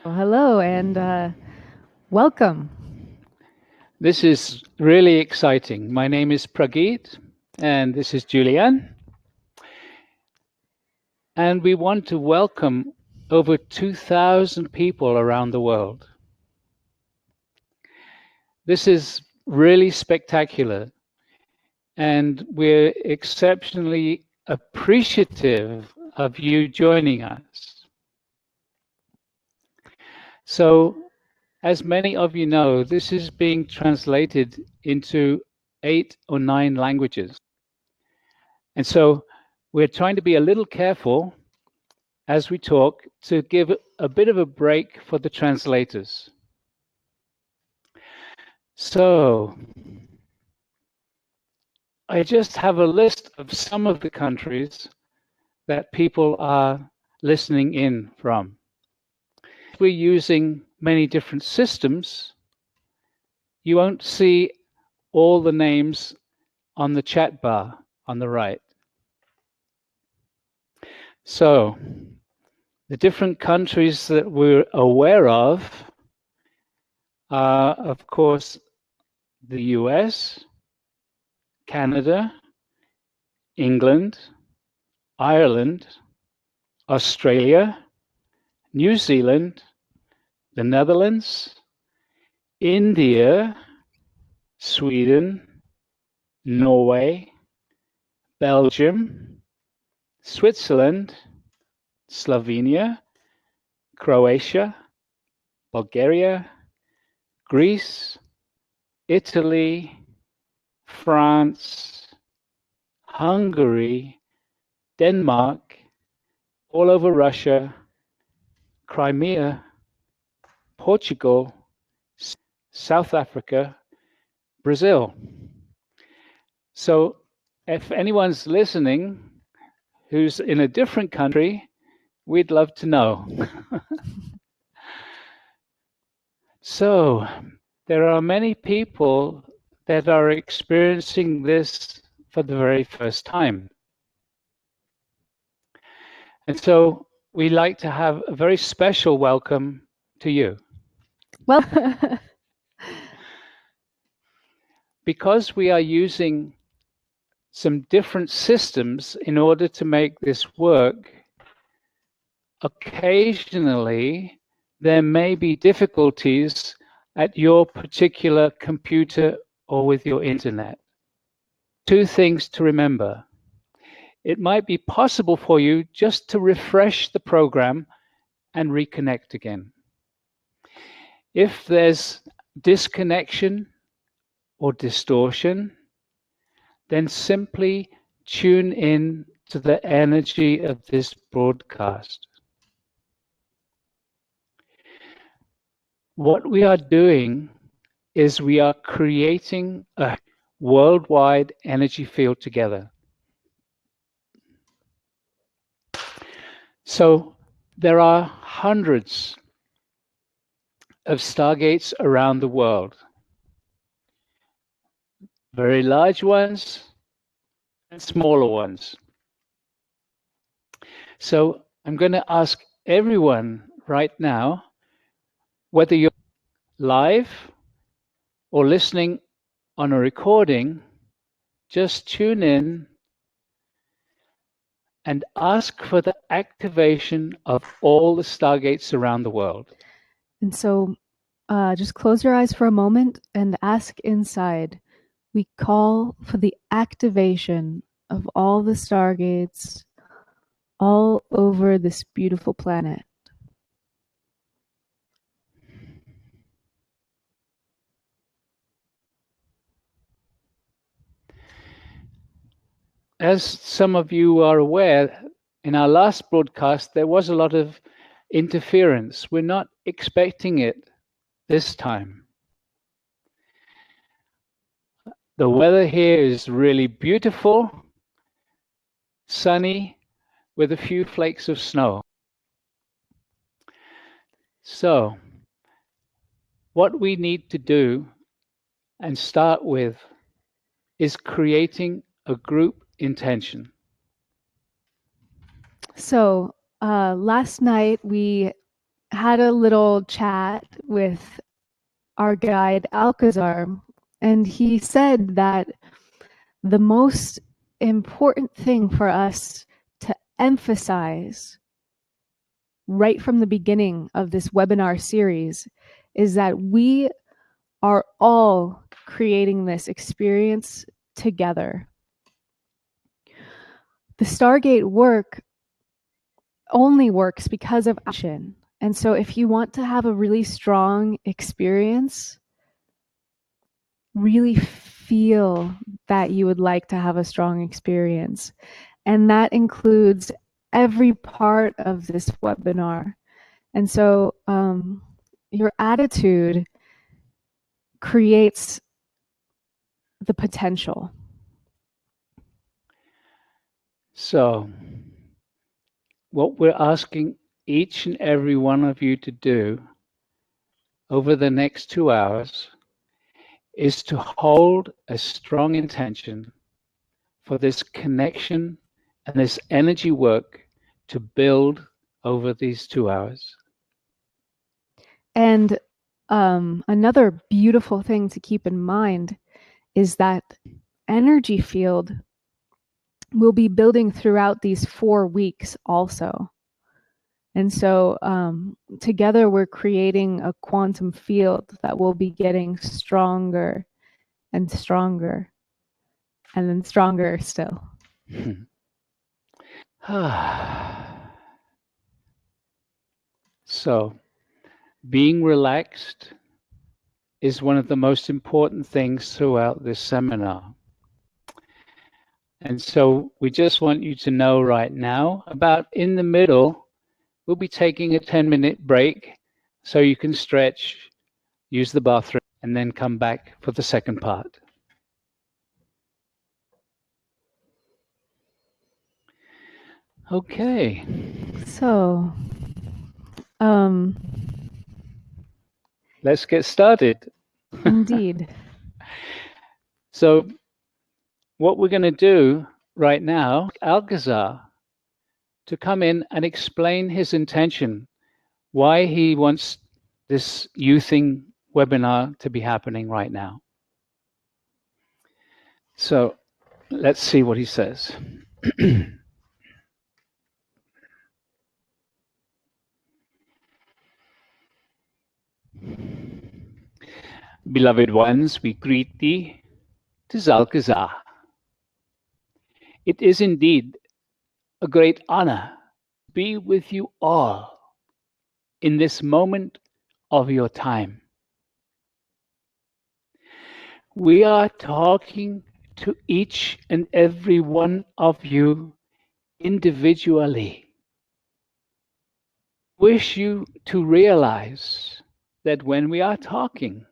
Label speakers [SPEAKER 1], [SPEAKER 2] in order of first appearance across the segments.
[SPEAKER 1] Well, hello and welcome.
[SPEAKER 2] This is really exciting. My name is Prageet, and this is Julianne. And we want to welcome over 2,000 people around the world. This is really spectacular, and we're exceptionally appreciative of you joining us. So, as many of you know, this is being translated into 8 or 9 languages. And so we're trying to be a little careful as we talk to give a bit of a break for the translators. So I just have a list of some of the countries that people are listening in from. We're using many different systems. You won't see all the names on the chat bar on the right. So the different countries that we're aware of are, of course, the US, Canada, England, Ireland, Australia, New Zealand, the Netherlands, India, Sweden, Norway, Belgium, Switzerland, Slovenia, Croatia, Bulgaria, Greece, Italy, France, Hungary, Denmark, all over Russia, Crimea, Portugal, South Africa, Brazil. So if anyone's listening who's in a different country, we'd love to know. So there are many people that are experiencing this for the very first time. And so we like to have a very special welcome to you.
[SPEAKER 1] Well,
[SPEAKER 2] Because we are using some different systems in order to make this work, occasionally there may be difficulties at your particular computer or with your internet. Two things to remember. It might be possible for you just to refresh the program and reconnect again. If there's disconnection or distortion, then simply tune in to the energy of this broadcast. What we are doing is we are creating a worldwide energy field together. So there are hundreds of stargates around the world, very large ones and smaller ones. So I'm going to ask everyone right now, whether you're live or listening on a recording, just tune in and ask for the activation of all the stargates around the world.
[SPEAKER 1] and so just close your eyes for a moment and ask inside. We call for the activation of all the stargates all over this beautiful planet.
[SPEAKER 2] As some of you are aware, in our last broadcast, there was a lot of interference. We're not expecting it this time. The weather here is really beautiful, sunny, with a few flakes of snow. So, what we need to do and start with is creating a group intention.
[SPEAKER 1] So last night we had a little chat with our guide Alcazar, and he said that the most important thing for us to emphasize right from the beginning of this webinar series is that we are all creating this experience together. The Stargate work only works because of action. And so if you want to have a really strong experience, really feel that you would like to have a strong experience. And that includes every part of this webinar. And so your attitude creates the potential.
[SPEAKER 2] So, what we're asking each and every one of you to do over the next 2 hours is to hold a strong intention for this connection and this energy work to build over these 2 hours.
[SPEAKER 1] And another beautiful thing to keep in mind is that energy field will be building throughout these 4 weeks also. And so together we're creating a quantum field that will be getting stronger and stronger and then stronger still.
[SPEAKER 2] So, being relaxed is one of the most important things throughout this seminar. And so we just want you to know right now, about in the middle, we'll be taking a 10-minute break so you can stretch, use the bathroom, and then come back for the second part. Okay.
[SPEAKER 1] So,
[SPEAKER 2] let's get started.
[SPEAKER 1] Indeed.
[SPEAKER 2] So what we're going to do right now, Alcazar, to come in and explain his intention, why he wants this youthing webinar to be happening right now. So let's see what he says. Beloved ones, we greet thee, 'tis Alcazar. It is indeed a great honor to be with you all in this moment of your time. We are talking to each and every one of you individually. Wish you to realize that when we are talking,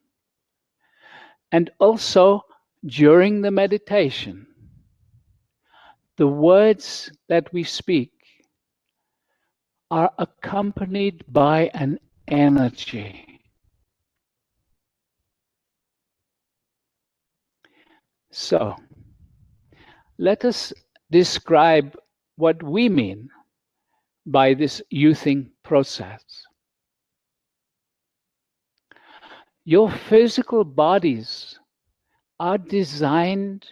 [SPEAKER 2] and also during the meditation, the words that we speak are accompanied by an energy. So, let us describe what we mean by this youthing process. Your physical bodies are designed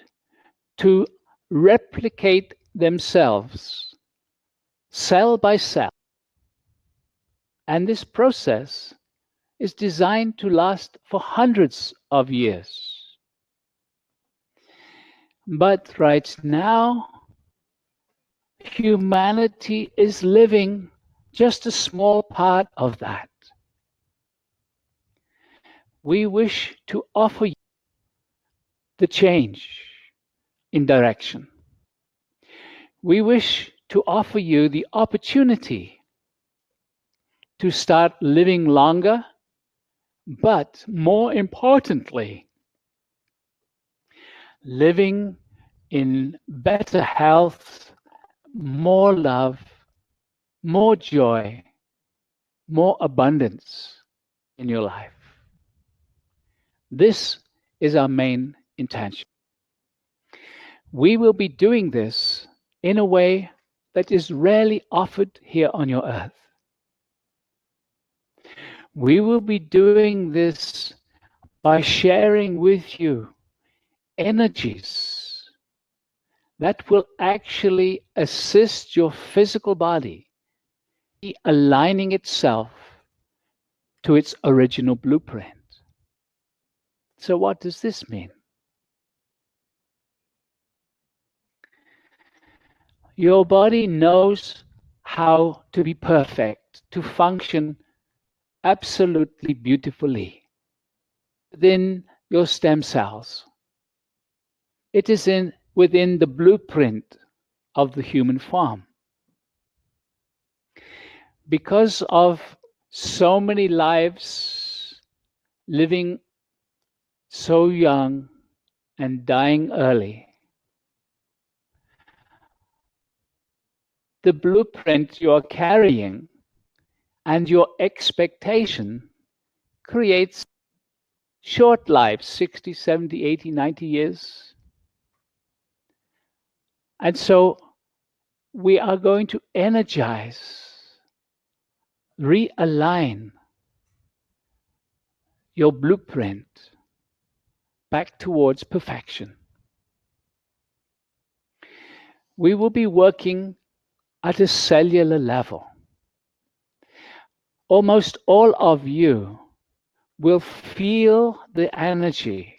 [SPEAKER 2] to replicate themselves cell by cell. And this process is designed to last for hundreds of years. But right now, humanity is living just a small part of that. We wish to offer you the change in direction. We wish to offer you the opportunity to start living longer, but more importantly, living in better health, more love, more joy, more abundance in your life. This is our main intention. We will be doing this in a way that is rarely offered here on your earth. We will be doing this by sharing with you energies that will actually assist your physical body aligning itself to its original blueprint. So, what does this mean? Your body knows how to be perfect, to function absolutely beautifully within your stem cells. It is within the blueprint of the human form. Because of so many lives living so young and dying early, the blueprint you are carrying and your expectation creates short lives, 60, 70, 80, 90 years. And so we are going to energize, realign your blueprint back towards perfection. We will be working at a cellular level. Almost all of you will feel the energy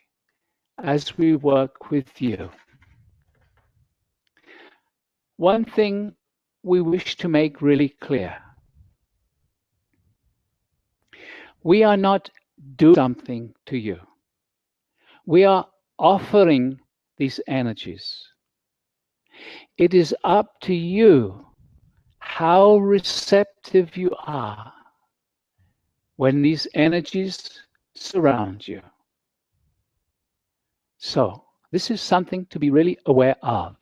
[SPEAKER 2] as we work with you. One thing we wish to make really clear: we are not doing something to you. We are offering these energies. It is up to you how receptive you are when these energies surround you. So, this is something to be really aware of.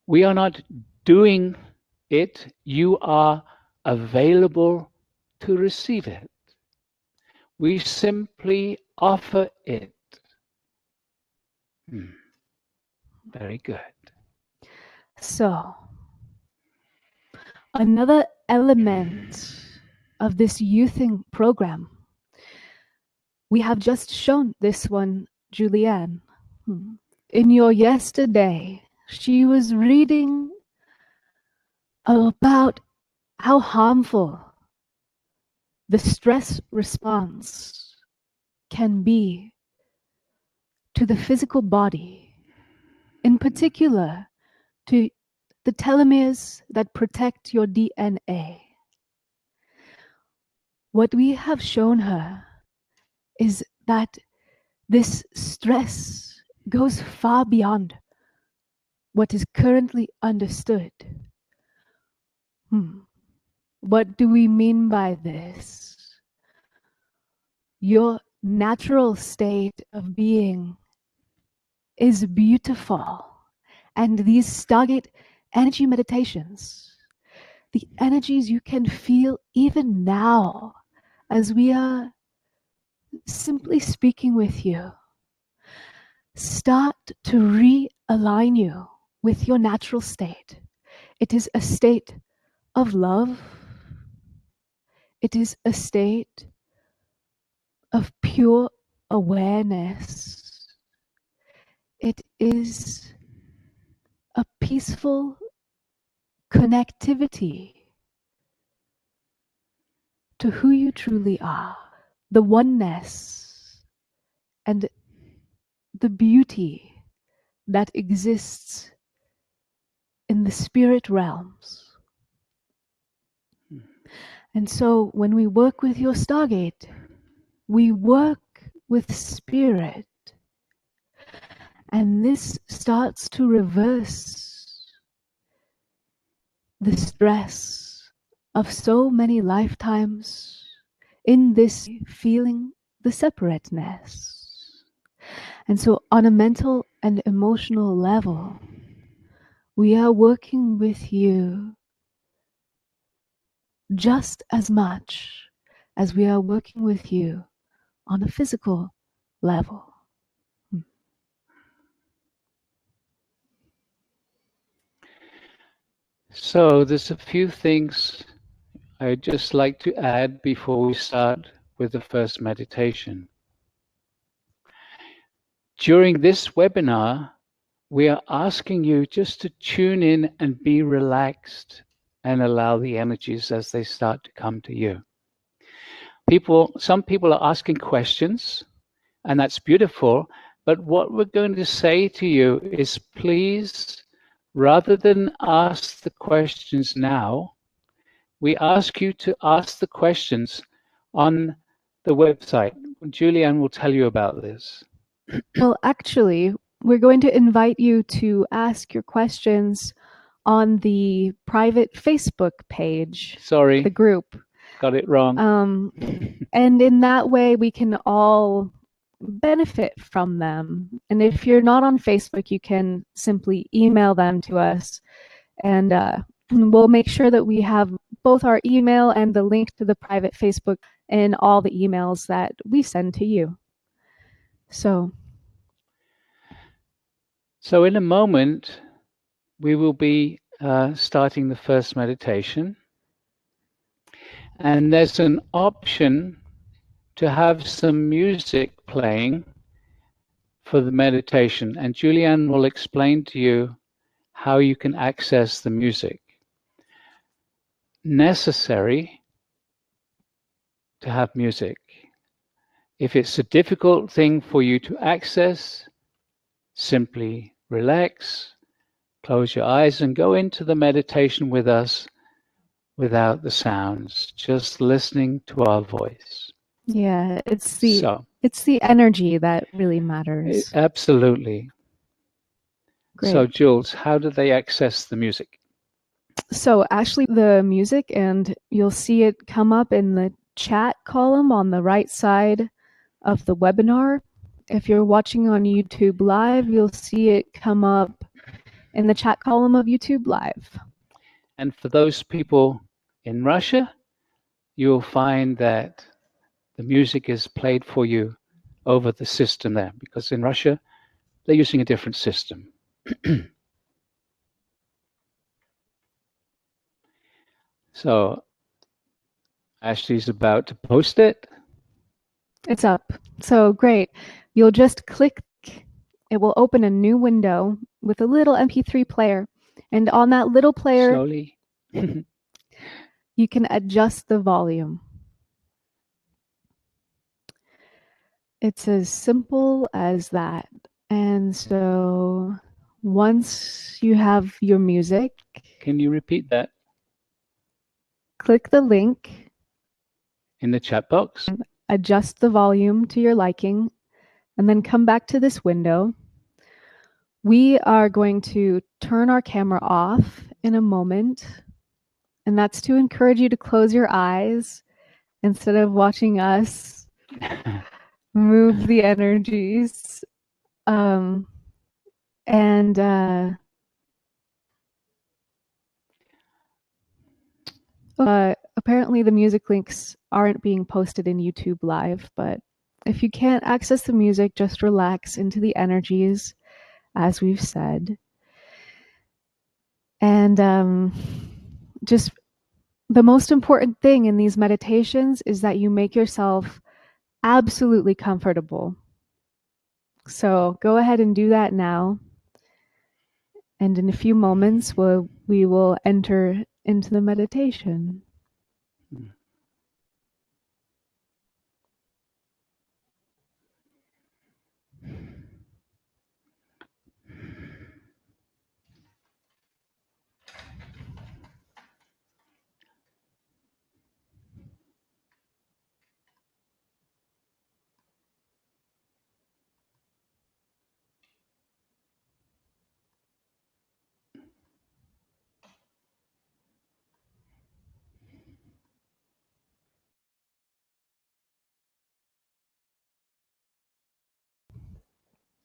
[SPEAKER 2] We are not doing it, you are available to receive it. We simply offer it. Very good.
[SPEAKER 1] So, another element of this youthing program, we have just shown this one, Julianne. In your yesterday, she was reading about how harmful the stress response can be to the physical body, in particular to the telomeres that protect your DNA. What we have shown her is that this stress goes far beyond what is currently understood. What do we mean by this? Your natural state of being is beautiful. And these Stargate energy meditations, the energies you can feel even now as we are simply speaking with you, start to realign you with your natural state. It is a state of love. It is a state of pure awareness. It is a peaceful connectivity to who you truly are, the oneness and the beauty that exists in the spirit realms. And so when we work with your Stargate, we work with spirit. And this starts to reverse the stress of so many lifetimes in this feeling the separateness. And so on a mental and emotional level, we are working with you just as much as we are working with you on a physical level.
[SPEAKER 2] So there's a few things I'd just like to add before we start with the first meditation. During this webinar, we are asking you just to tune in and be relaxed and allow the energies as they start to come to you. Some people are asking questions, and that's beautiful. But what we're going to say to you is please, rather than ask the questions now, we ask you to ask the questions on the website. Julianne will tell you about this.
[SPEAKER 1] Well, actually, we're going to invite you to ask your questions on the private Facebook page.
[SPEAKER 2] Sorry,
[SPEAKER 1] the group.
[SPEAKER 2] got it wrong.
[SPEAKER 1] And in that way, we can all benefit from them. And if you're not on Facebook, you can simply email them to us, and we'll make sure that we have both our email and the link to the private Facebook in all the emails that we send to you. So
[SPEAKER 2] in a moment, we will be starting the first meditation. And there's an option to have some music playing for the meditation. And Julianne will explain to you how you can access the music necessary to have music. If it's a difficult thing for you to access, simply relax, close your eyes, and go into the meditation with us without the sounds, just listening to our voice.
[SPEAKER 1] Yeah, it's the energy that really matters.
[SPEAKER 2] Absolutely.
[SPEAKER 1] Great.
[SPEAKER 2] So, Jules, how do they access the music?
[SPEAKER 1] So actually the music, and you'll see it come up in the chat column on the right side of the webinar. If you're watching on YouTube Live, you'll see it come up in the chat column of YouTube Live.
[SPEAKER 2] And for those people in Russia, you'll find that the music is played for you over the system there, because in Russia, they're using a different system. So Ashley's about to post it.
[SPEAKER 1] It's up. So great. You'll just click, it will open a new window with a little MP3 player. And on that little player,
[SPEAKER 2] slowly,
[SPEAKER 1] you can adjust the volume. It's as simple as that. And so once you have your music,
[SPEAKER 2] can you repeat that?
[SPEAKER 1] Click the link
[SPEAKER 2] in the chat box.
[SPEAKER 1] Adjust the volume to your liking, and then come back to this window. We are going to turn our camera off in a moment, and that's to encourage you to close your eyes instead of watching us move the energies. Apparently the music links aren't being posted in YouTube Live, but if you can't access the music, just relax into the energies, as we've said. And just the most important thing in these meditations is that you make yourself absolutely comfortable. So go ahead and do that now. And in a few moments, we will enter into the meditation.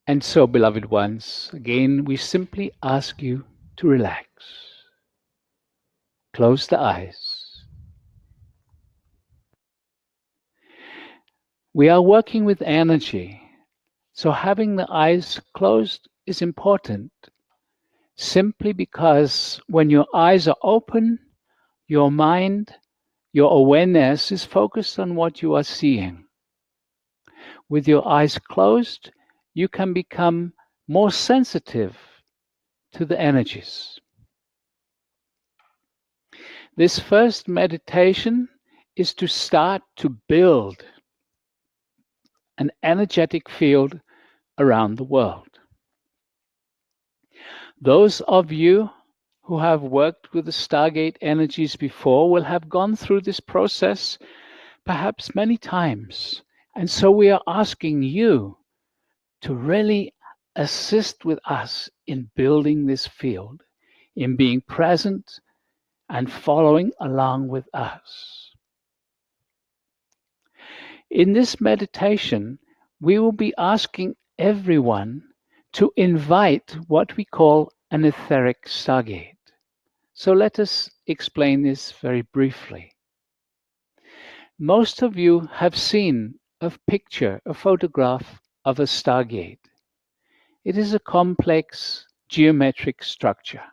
[SPEAKER 2] And so, beloved ones, again, we simply ask you to relax. Close the eyes. We are working with energy, so having the eyes closed is important, simply because when your eyes are open, your mind, Your awareness is focused on what you are seeing. With your eyes closed, you can become more sensitive to the energies. This first meditation is to start to build an energetic field around the world. Those of you who have worked with the Stargate energies before will have gone through this process perhaps many times. And so we are asking you to really assist with us in building this field, in being present and following along with us. In this meditation, we will be asking everyone to invite what we call an etheric stargate. So let us explain this very briefly. Most of you have seen a picture, a photograph of a stargate. It is a complex geometric structure.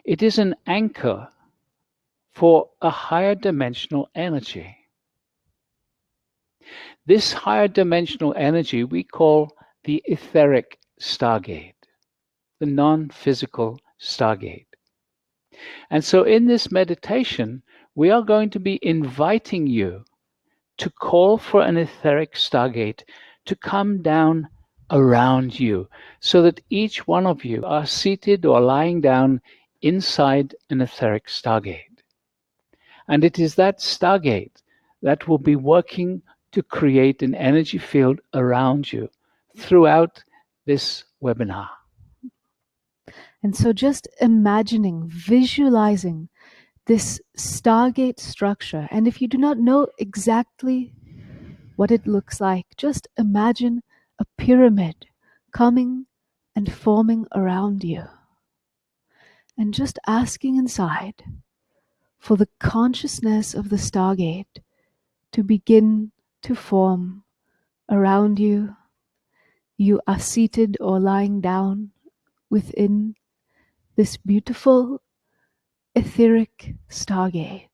[SPEAKER 2] It is an anchor for a higher dimensional energy. This higher dimensional energy we call the etheric stargate, the non-physical stargate. And so in this meditation, we are going to be inviting you to call for an etheric stargate to come down around you so that each one of you are seated or lying down inside an etheric stargate. And it is that stargate that will be working to create an energy field around you throughout this webinar.
[SPEAKER 1] And so just imagining, visualizing this Stargate structure. And if you do not know exactly what it looks like, just imagine a pyramid coming and forming around you. And just asking inside for the consciousness of the Stargate to begin to form around you. You are seated or lying down within this beautiful etheric stargate.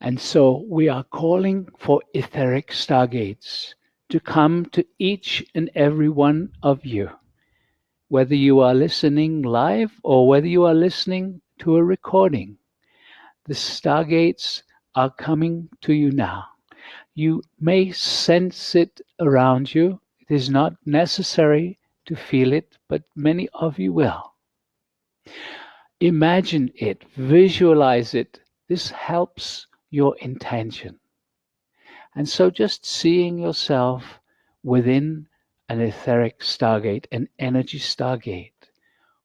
[SPEAKER 2] And so we are calling for etheric stargates to come to each and every one of you, whether you are listening live or whether you are listening to a recording. The stargates are coming to you now. You may sense it around you. It is not necessary to feel it, but many of you will. Imagine it, visualize it. This helps your intention. And so just seeing yourself within an etheric stargate, an energy stargate,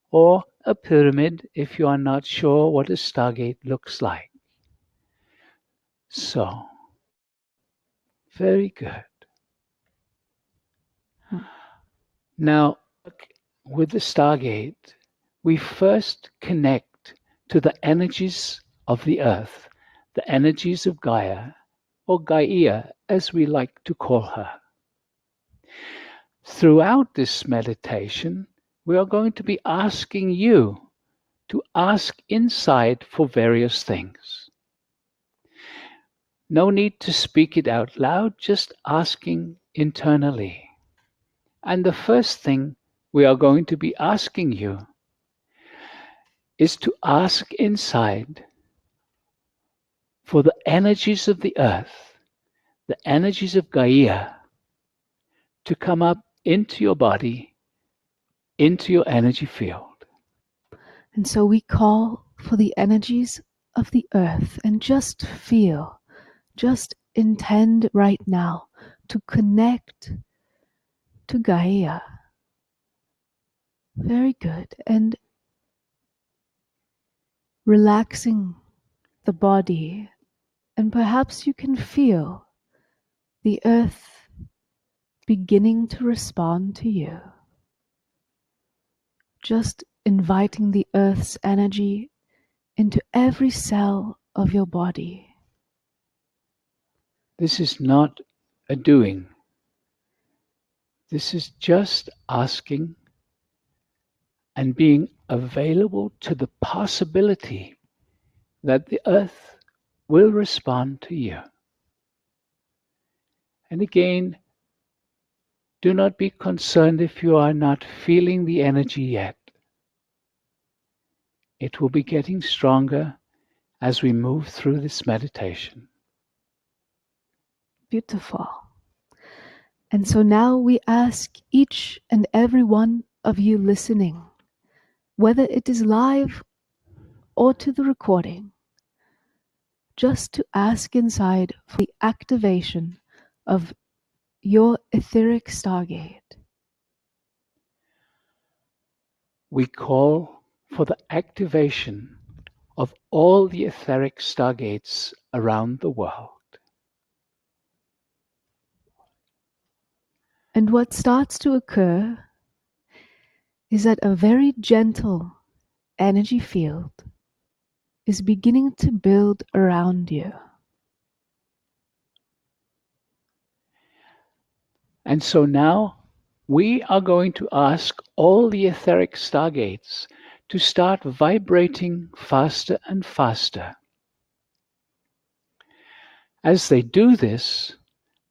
[SPEAKER 2] or a pyramid if you are not sure what a stargate looks like. So, very good. Now, with the stargate, we first connect to the energies of the earth, the energies of Gaia, or Gaia as we like to call her. Throughout this meditation, we are going to be asking you to ask inside for various things. No need to speak it out loud, just asking internally. And the first thing we are going to be asking you is to ask inside for the energies of the earth, the energies of Gaia, to come up into your body, into your energy field.
[SPEAKER 1] And so we call for the energies of the earth and just feel, just intend right now to connect to Gaia. Very good. And relaxing the body, and perhaps you can feel the earth beginning to respond to you. Just inviting the earth's energy into every cell of your body.
[SPEAKER 2] This is not a doing. This is just asking and being available to the possibility that the earth will respond to you. And again, do not be concerned if you are not feeling the energy yet. It will be getting stronger as we move through this meditation.
[SPEAKER 1] Beautiful. And so now we ask each and every one of you listening, whether it is live or to the recording, just to ask inside for the activation of your etheric stargate.
[SPEAKER 2] We call for the activation of all the etheric stargates around the world.
[SPEAKER 1] And what starts to occur is that a very gentle energy field is beginning to build around you.
[SPEAKER 2] And so now we are going to ask all the etheric stargates to start vibrating faster and faster. As they do this,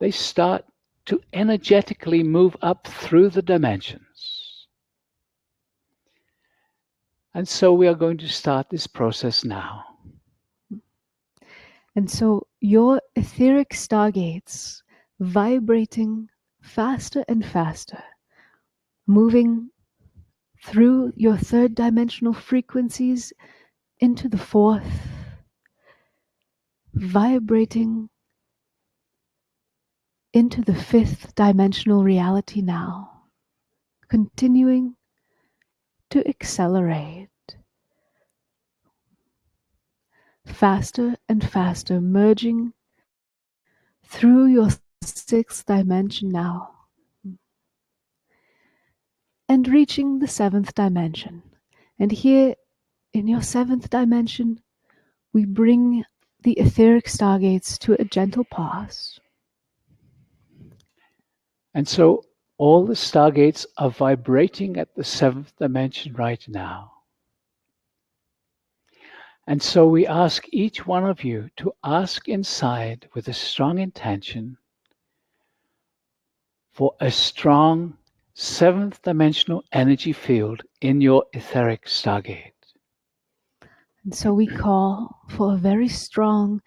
[SPEAKER 2] they start to energetically move up through the dimensions. And so we are going to start this process now.
[SPEAKER 1] And so your etheric stargates vibrating faster and faster, moving through your third dimensional frequencies into the fourth, vibrating into the fifth dimensional reality now, continuing to accelerate faster and faster, merging through your sixth dimension now, and reaching the seventh dimension. And here in your seventh dimension, we bring the etheric stargates to a gentle pause.
[SPEAKER 2] And so all the stargates are vibrating at the seventh dimension right now. And so we ask each one of you to ask inside with a strong intention for a strong seventh dimensional energy field in your etheric stargate.
[SPEAKER 1] And so we call for a very strong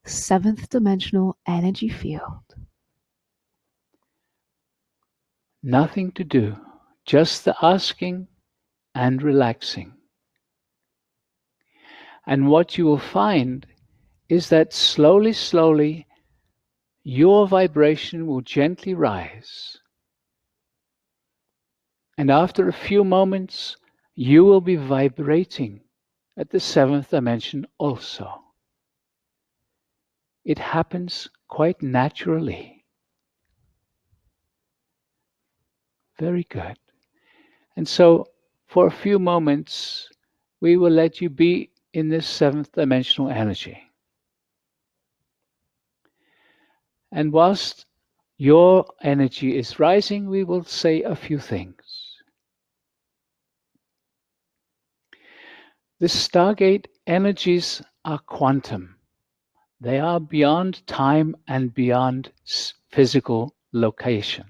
[SPEAKER 1] seventh dimensional energy field.
[SPEAKER 2] Nothing to do, just the asking and relaxing. And what you will find is that slowly, slowly, your vibration will gently rise. And after a few moments, you will be vibrating at the seventh dimension also. It happens quite naturally. Very good. And so, for a few moments, we will let you be in this seventh dimensional energy. And whilst your energy is rising, we will say a few things. The Stargate energies are quantum. They are beyond time and beyond physical location.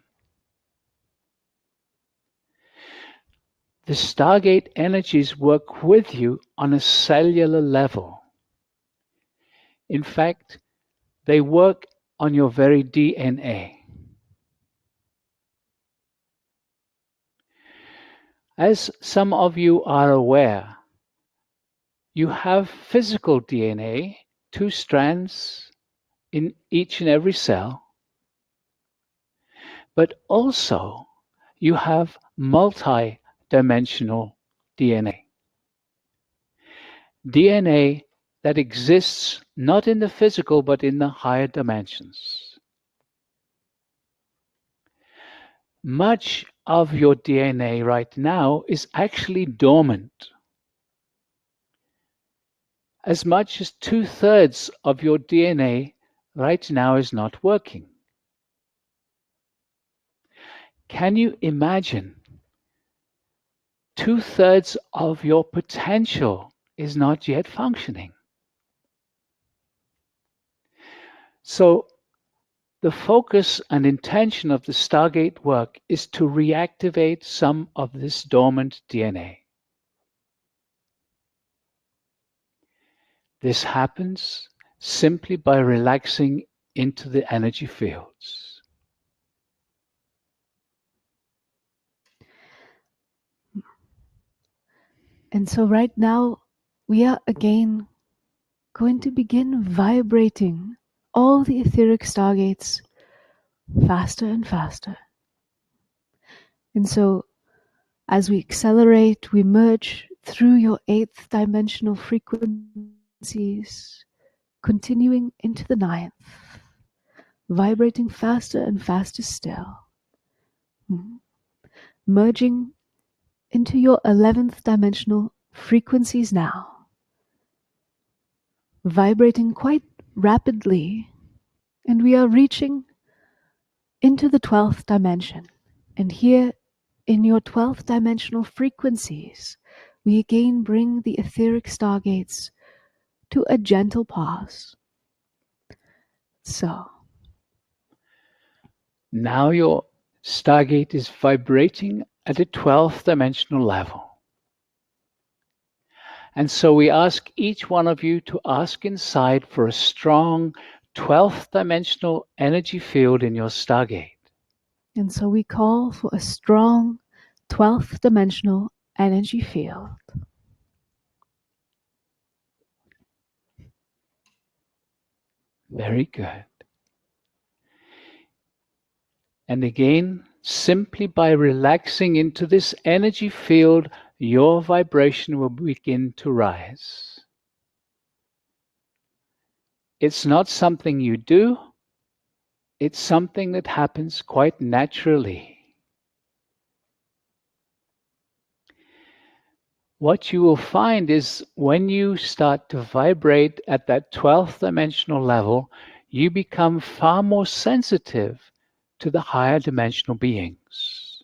[SPEAKER 2] The Stargate energies work with you on a cellular level. In fact, they work on your very DNA. As some of you are aware, you have physical DNA, 2 strands in each and every cell, but also you have multi-dimensional DNA. DNA that exists not in the physical but in the higher dimensions. Much of your DNA right now is actually dormant. As much as 2/3 of your DNA right now is not working. Can you imagine 2/3 of your potential is not yet functioning? So, the focus and intention of the Stargate work is to reactivate some of this dormant DNA. This happens simply by relaxing into the energy fields.
[SPEAKER 1] And so, right now, we are again going to begin vibrating all the etheric stargates faster and faster. And so, as we accelerate, we merge through your eighth dimensional frequencies, continuing into the ninth, vibrating faster and faster still, merging into your 11th dimensional frequencies now, vibrating quite rapidly, and we are reaching into the 12th dimension. And here in your 12th dimensional frequencies, we again bring the etheric stargates to a gentle pause. So,
[SPEAKER 2] now your Stargate is vibrating at a 12th dimensional level. And so we ask each one of you to ask inside for a strong 12th dimensional energy field in your Stargate.
[SPEAKER 1] and so we call for a strong 12th dimensional energy field.
[SPEAKER 2] Very good. And again, simply by relaxing into this energy field, your vibration will begin to rise. It's not something you do, it's something that happens quite naturally. What you will find is when you start to vibrate at that 12th dimensional level, you become far more sensitive to the higher dimensional beings.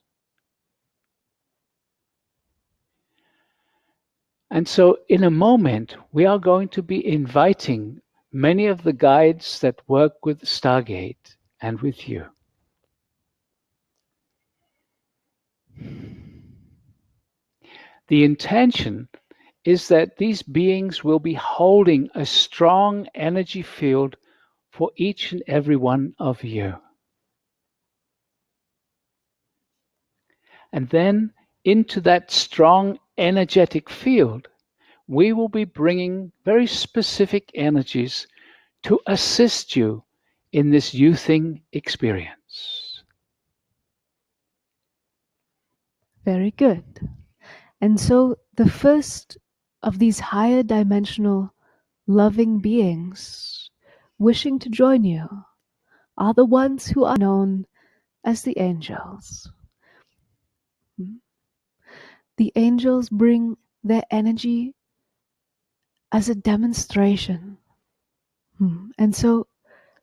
[SPEAKER 2] And so, in a moment, we are going to be inviting many of the guides that work with Stargate and with you. The intention is that these beings will be holding a strong energy field for each and every one of you. And then into that strong energetic field, we will be bringing very specific energies to assist you in this youthing experience.
[SPEAKER 1] Very good. And so the first of these higher dimensional loving beings wishing to join you are the ones who are known as the angels. The angels bring their energy as a demonstration. And so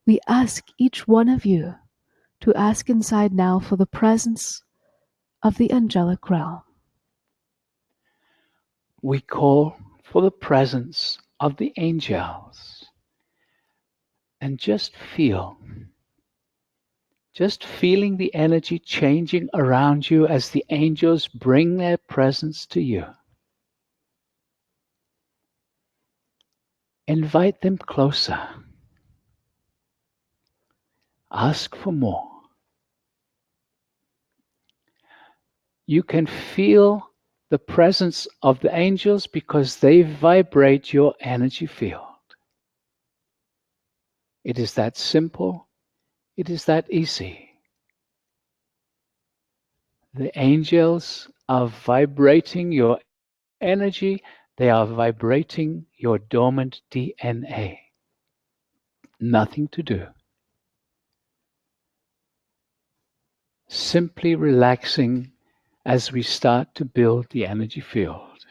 [SPEAKER 1] we ask each one of you to ask inside now for the presence of the angelic realm.
[SPEAKER 2] We call for the presence of the angels and just feeling the energy changing around you as the angels bring their presence to you. Invite them closer. Ask for more. You can feel the presence of the angels because they vibrate your energy field. It is that simple. It is that easy. The angels are vibrating your energy. They are vibrating your dormant DNA. Nothing to do. Simply relaxing as we start to build the energy field.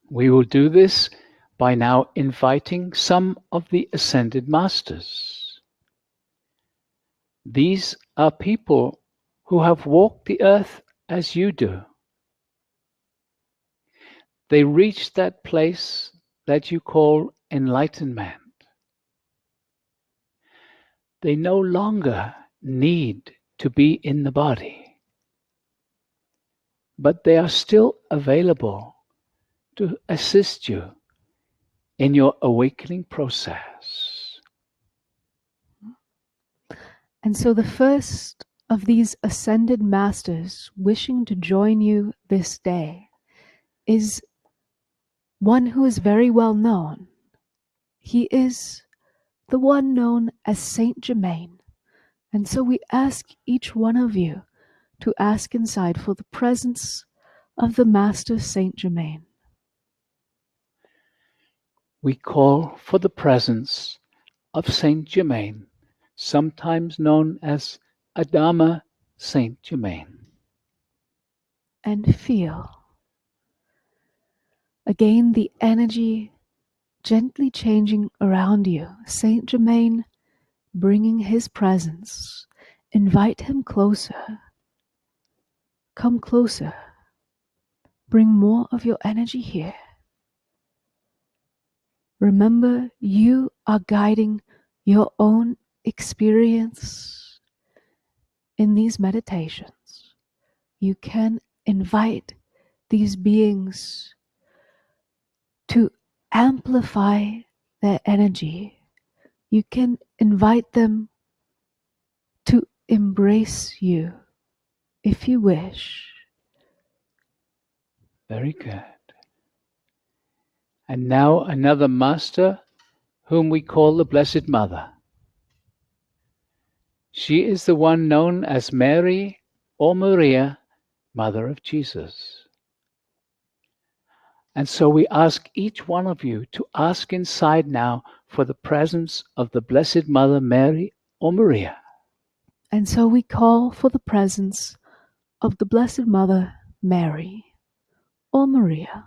[SPEAKER 2] We will do this by now inviting some of the ascended masters. These are people who have walked the earth as you do. They reached that place that you call enlightenment. They no longer need to be in the body, but they are still available to assist you in your awakening process.
[SPEAKER 1] And so the first of these ascended masters wishing to join you this day is one who is very well known. He is the one known as Saint Germain. And so we ask each one of you to ask inside for the presence of the Master Saint Germain.
[SPEAKER 2] We call for the presence of Saint Germain, sometimes known as Adama Saint Germain.
[SPEAKER 1] And feel again the energy gently changing around you. Saint Germain bringing his presence. Invite him closer. Come closer. Bring more of your energy here. Remember, you are guiding your own experience in these meditations. You can invite these beings to amplify their energy. You can invite them to embrace you if you wish.
[SPEAKER 2] Very good. And now another master whom we call the Blessed Mother. She is the one known as Mary or Maria, Mother of Jesus. And so we ask each one of you to ask inside now for the presence of the Blessed Mother Mary or Maria.
[SPEAKER 1] And so we call for the presence of the Blessed Mother Mary or Maria.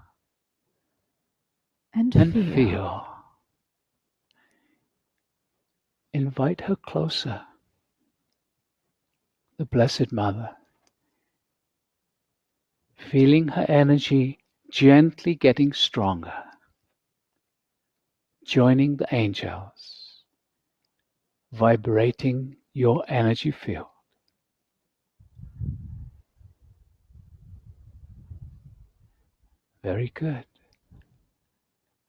[SPEAKER 1] And
[SPEAKER 2] And
[SPEAKER 1] feel.
[SPEAKER 2] feel. Invite her closer, the Blessed Mother. Feeling her energy gently getting stronger. Joining the angels. Vibrating your energy field. Very good.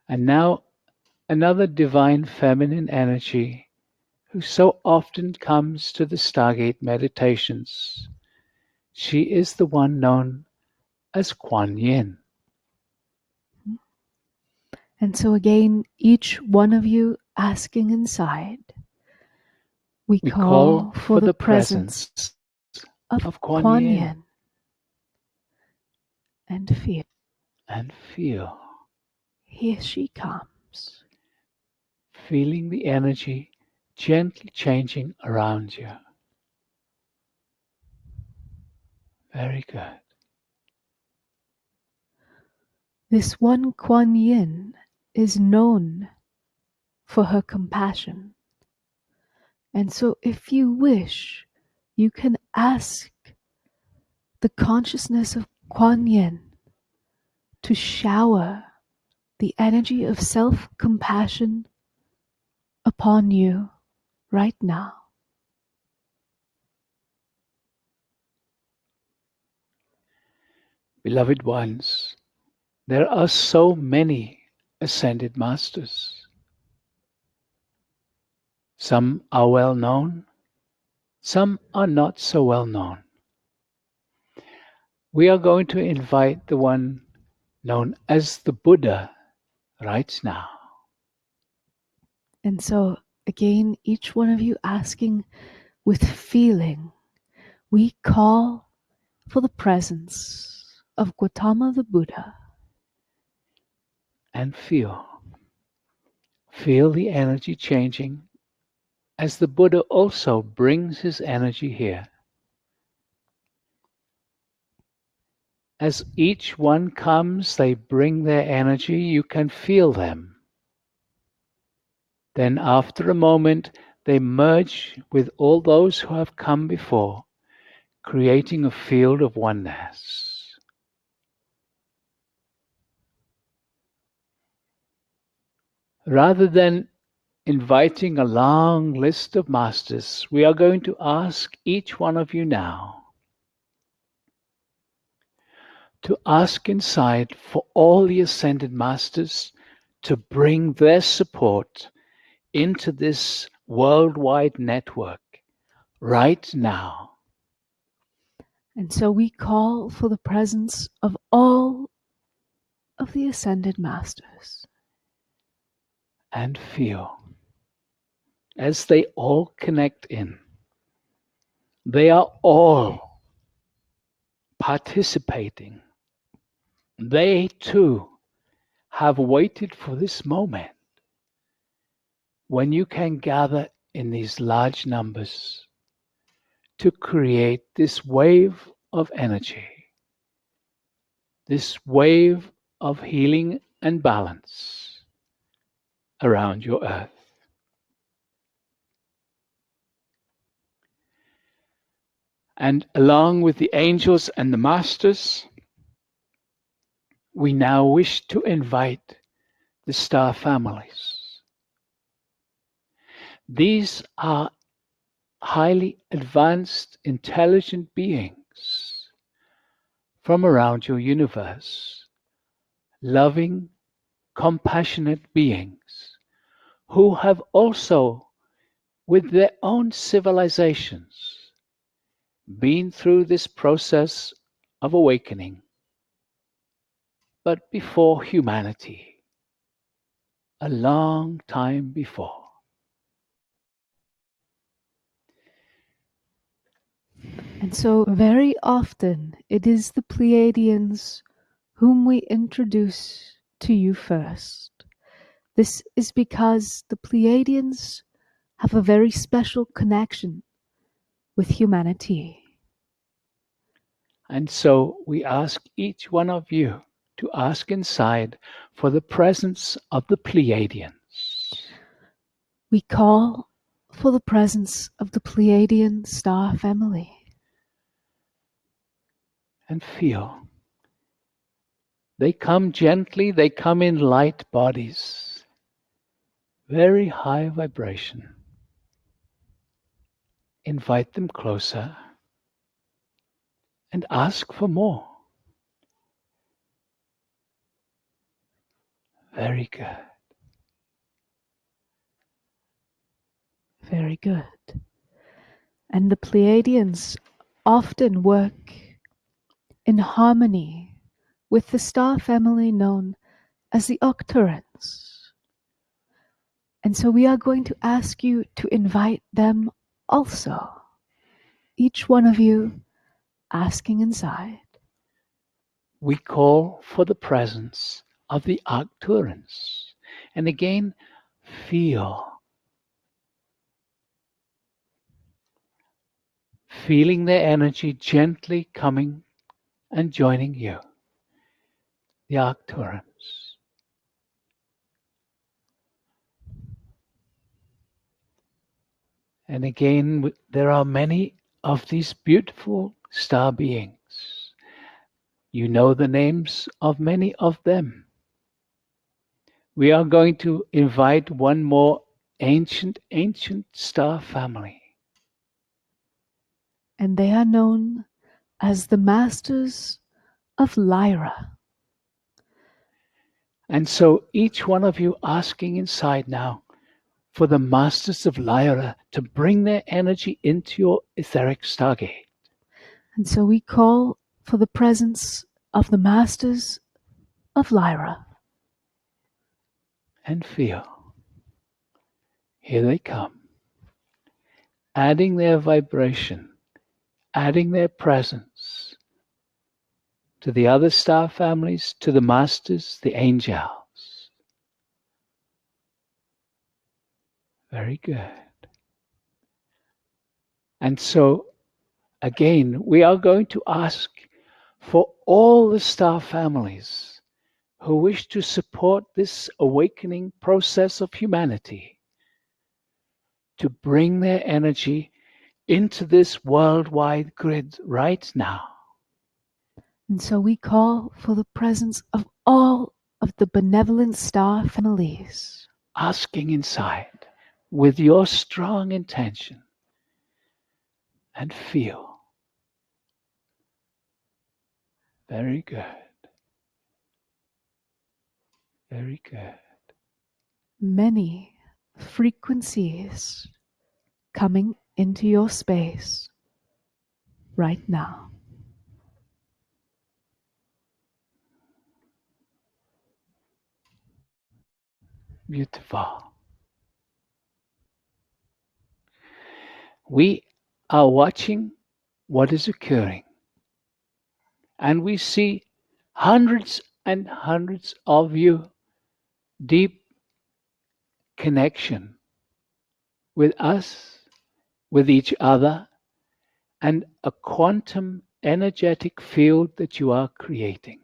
[SPEAKER 2] And now another divine feminine energy who so often comes to the Stargate meditations. She is the one known as Kuan Yin.
[SPEAKER 1] And so again, each one of you asking inside, we call for the presence of
[SPEAKER 2] Kuan
[SPEAKER 1] Kuan
[SPEAKER 2] Yin.
[SPEAKER 1] Yin. And feel.
[SPEAKER 2] And feel.
[SPEAKER 1] Here she comes.
[SPEAKER 2] Feeling the energy gently changing around you. Very good.
[SPEAKER 1] This one Kuan Yin is known for her compassion. And so if you wish, you can ask the consciousness of Kuan Yin to shower the energy of self-compassion upon you right now.
[SPEAKER 2] Beloved ones, there are so many ascended masters. Some are well known, some are not so well known. We are going to invite the one known as the Buddha right now.
[SPEAKER 1] And so, again, each one of you asking with feeling, we call for the presence of Gautama the Buddha.
[SPEAKER 2] And feel. Feel the energy changing as the Buddha also brings his energy here. As each one comes, they bring their energy, you can feel them. Then after a moment, they merge with all those who have come before, creating a field of oneness. Rather than inviting a long list of masters. We are going to ask each one of you now to ask inside for all the ascended masters to bring their support into this worldwide network right now.
[SPEAKER 1] And so we call for the presence of all of the ascended masters.
[SPEAKER 2] And feel as they all connect in. They are all participating. They too have waited for this moment when you can gather in these large numbers to create this wave of energy, this wave of healing and balance around your earth. And along with the angels and the masters, we now wish to invite the star families. These are highly advanced, intelligent beings from around your universe, loving, compassionate beings who have also, with their own civilizations, been through this process of awakening, but before humanity, a long time before.
[SPEAKER 1] And so, very often, it is the Pleiadians whom we introduce to you first. This is because the Pleiadians have a very special connection with humanity.
[SPEAKER 2] And so we ask each one of you to ask inside for the presence of the Pleiadians.
[SPEAKER 1] We call for the presence of the Pleiadian star family.
[SPEAKER 2] And feel. They come gently, they come in light bodies, very high vibration. Invite them closer and ask for more. Very good.
[SPEAKER 1] Very good. And the Pleiadians often work in harmony with the star family known as the Octarans. And so we are going to ask you to invite them also. Each one of you asking inside.
[SPEAKER 2] We call for the presence of the Arcturans. And again, feel. Feeling their energy gently coming and joining you. The Arcturans. And again, there are many of these beautiful star beings. You know the names of many of them. We are going to invite one more ancient star family.
[SPEAKER 1] And they are known as the Masters of Lyra.
[SPEAKER 2] And so each one of you asking inside now for the Masters of Lyra to bring their energy into your etheric stargate.
[SPEAKER 1] And so we call for the presence of the Masters of Lyra.
[SPEAKER 2] And feel. Here they come. Adding their vibration, adding their presence to the other star families, to the Masters, the angels. Very good. And so, again, we are going to ask for all the star families who wish to support this awakening process of humanity to bring their energy into this worldwide grid right now.
[SPEAKER 1] And so we call for the presence of all of the benevolent star families.
[SPEAKER 2] Asking inside. with your strong intention and feel. Very good. Very good.
[SPEAKER 1] Many frequencies coming into your space right now.
[SPEAKER 2] Beautiful. We are watching what is occurring, and we see hundreds and hundreds of you deep connection with us, with each other, and a quantum energetic field that you are creating.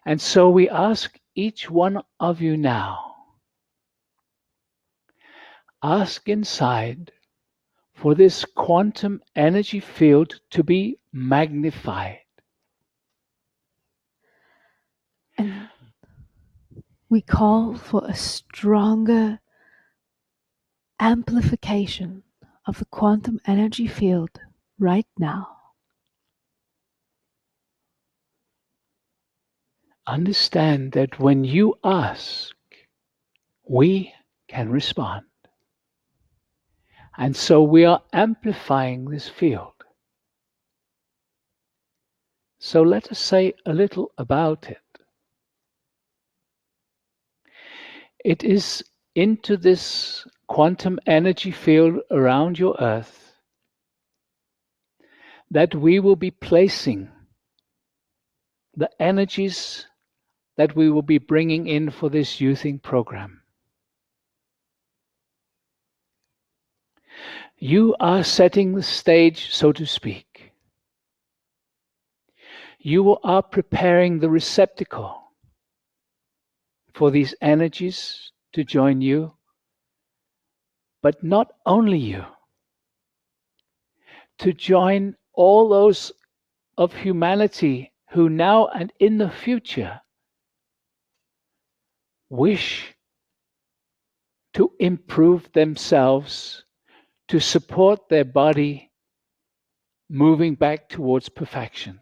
[SPEAKER 2] And so we ask each one of you now, ask inside for this quantum energy field to be magnified.
[SPEAKER 1] And we call for a stronger amplification of the quantum energy field right now.
[SPEAKER 2] Understand that when you ask, we can respond. And so we are amplifying this field. So let us say a little about it. It is into this quantum energy field around your earth that we will be placing the energies that we will be bringing in for this youthing program. You are setting the stage, so to speak. You are preparing the receptacle for these energies to join you, but not only you, to join all those of humanity who now and in the future wish to improve themselves, to support their body moving back towards perfection.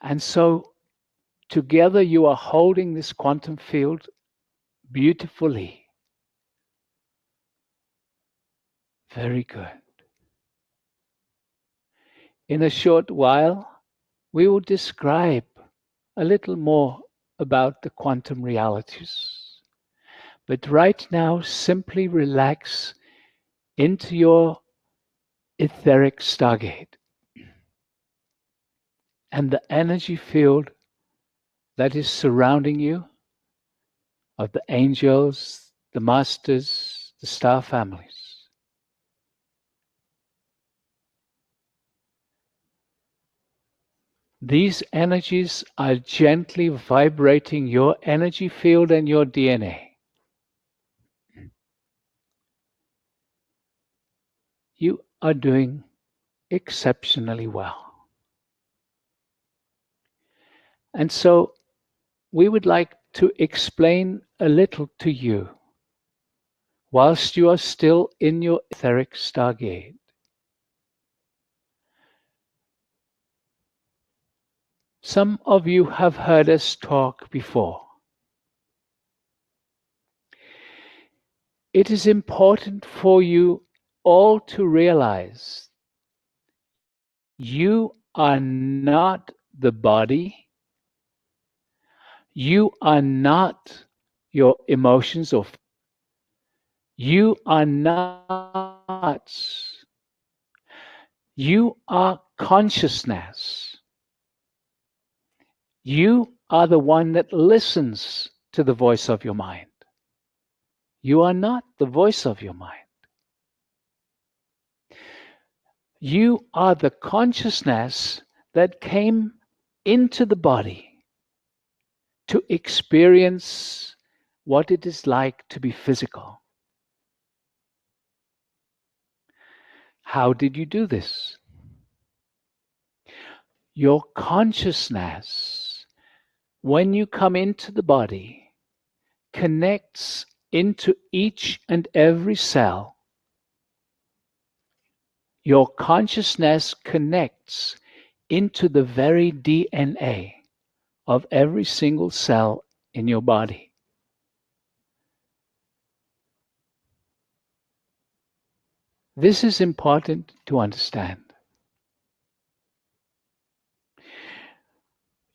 [SPEAKER 2] And so together you are holding this quantum field beautifully. Very good. In a short while, we will describe a little more about the quantum realities. But right now, simply relax into your etheric stargate and the energy field that is surrounding you of the angels, the masters, the star families. These energies are gently vibrating your energy field and your DNA. You are doing exceptionally well. And so we would like to explain a little to you whilst you are still in your etheric stargate. Some of you have heard us talk before. It is important for you all to realize you are not the body, you are not your emotions, or you are not, you are consciousness. You are the one that listens to the voice of your mind. You are not the voice of your mind. You are the consciousness that came into the body to experience what it is like to be physical. How did you do this? Your consciousness when you come into the body, connects into each and every cell. Your consciousness connects into the very DNA of every single cell in your body. This is important to understand.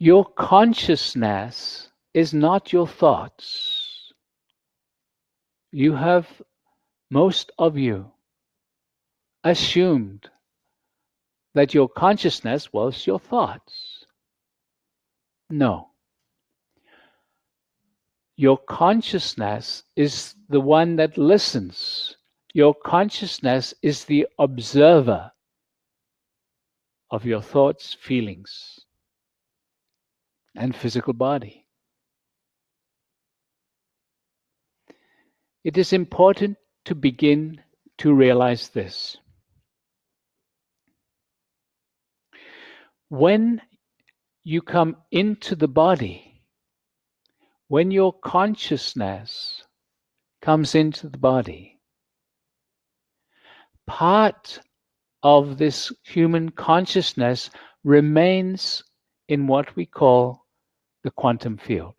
[SPEAKER 2] Your consciousness is not your thoughts. You have, most of you, assumed that your consciousness was your thoughts. No. Your consciousness is the one that listens. Your consciousness is the observer of your thoughts, feelings, and physical body. It is important to begin to realize this. When you come into the body, when your consciousness comes into the body, part of this human consciousness remains in what we call the quantum field.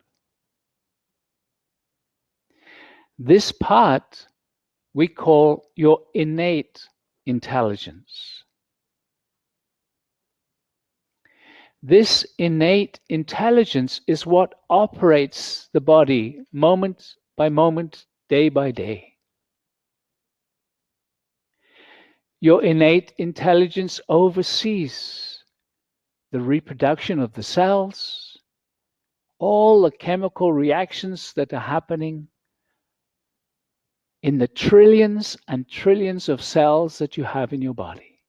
[SPEAKER 2] This part we call your innate intelligence. This innate intelligence is what operates the body moment by moment, day by day. Your innate intelligence oversees the reproduction of the cells, all the chemical reactions that are happening in the trillions and trillions of cells that you have in your body.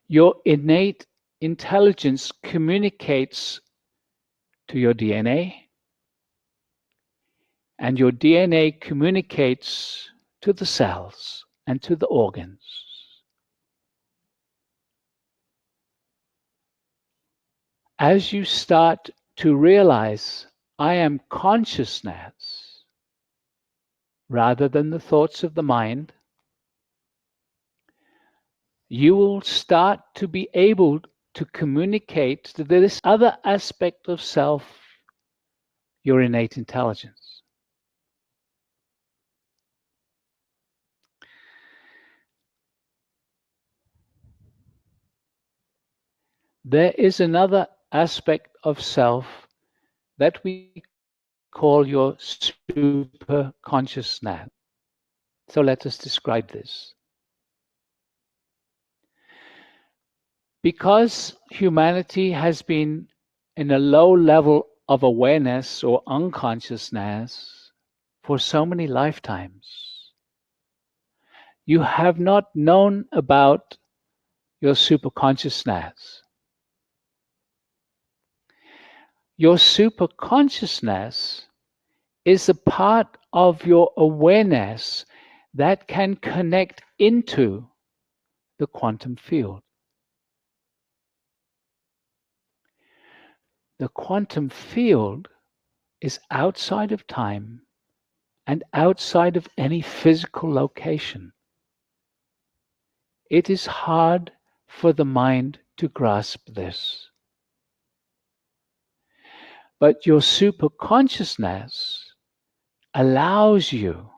[SPEAKER 2] Your innate intelligence communicates to your DNA, and your DNA communicates to the cells and to the organs. As you start to realize, I am consciousness rather than the thoughts of the mind, you will start to be able to communicate to this other aspect of self, your innate intelligence. There is another aspect of self that we call your super consciousness. So let us describe this. Because humanity has been in a low level of awareness or unconsciousness for so many lifetimes, you have not known about your superconsciousness. Your superconsciousness is a part of your awareness that can connect into the quantum field. The quantum field is outside of time and outside of any physical location. It is hard for the mind to grasp this. But your superconsciousness allows you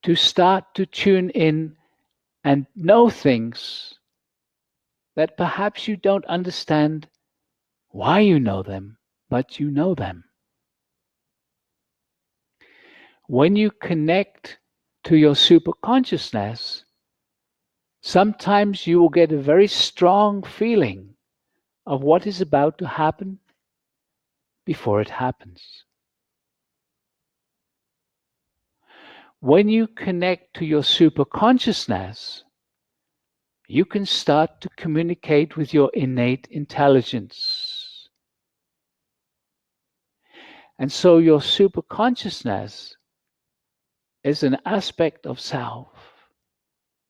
[SPEAKER 2] to start to tune in and know things that perhaps you don't understand why you know them, but you know them. When you connect to your superconsciousness, sometimes you will get a very strong feeling of what is about to happen before it happens. When you connect to your superconsciousness, you can start to communicate with your innate intelligence. And so your superconsciousness is an aspect of self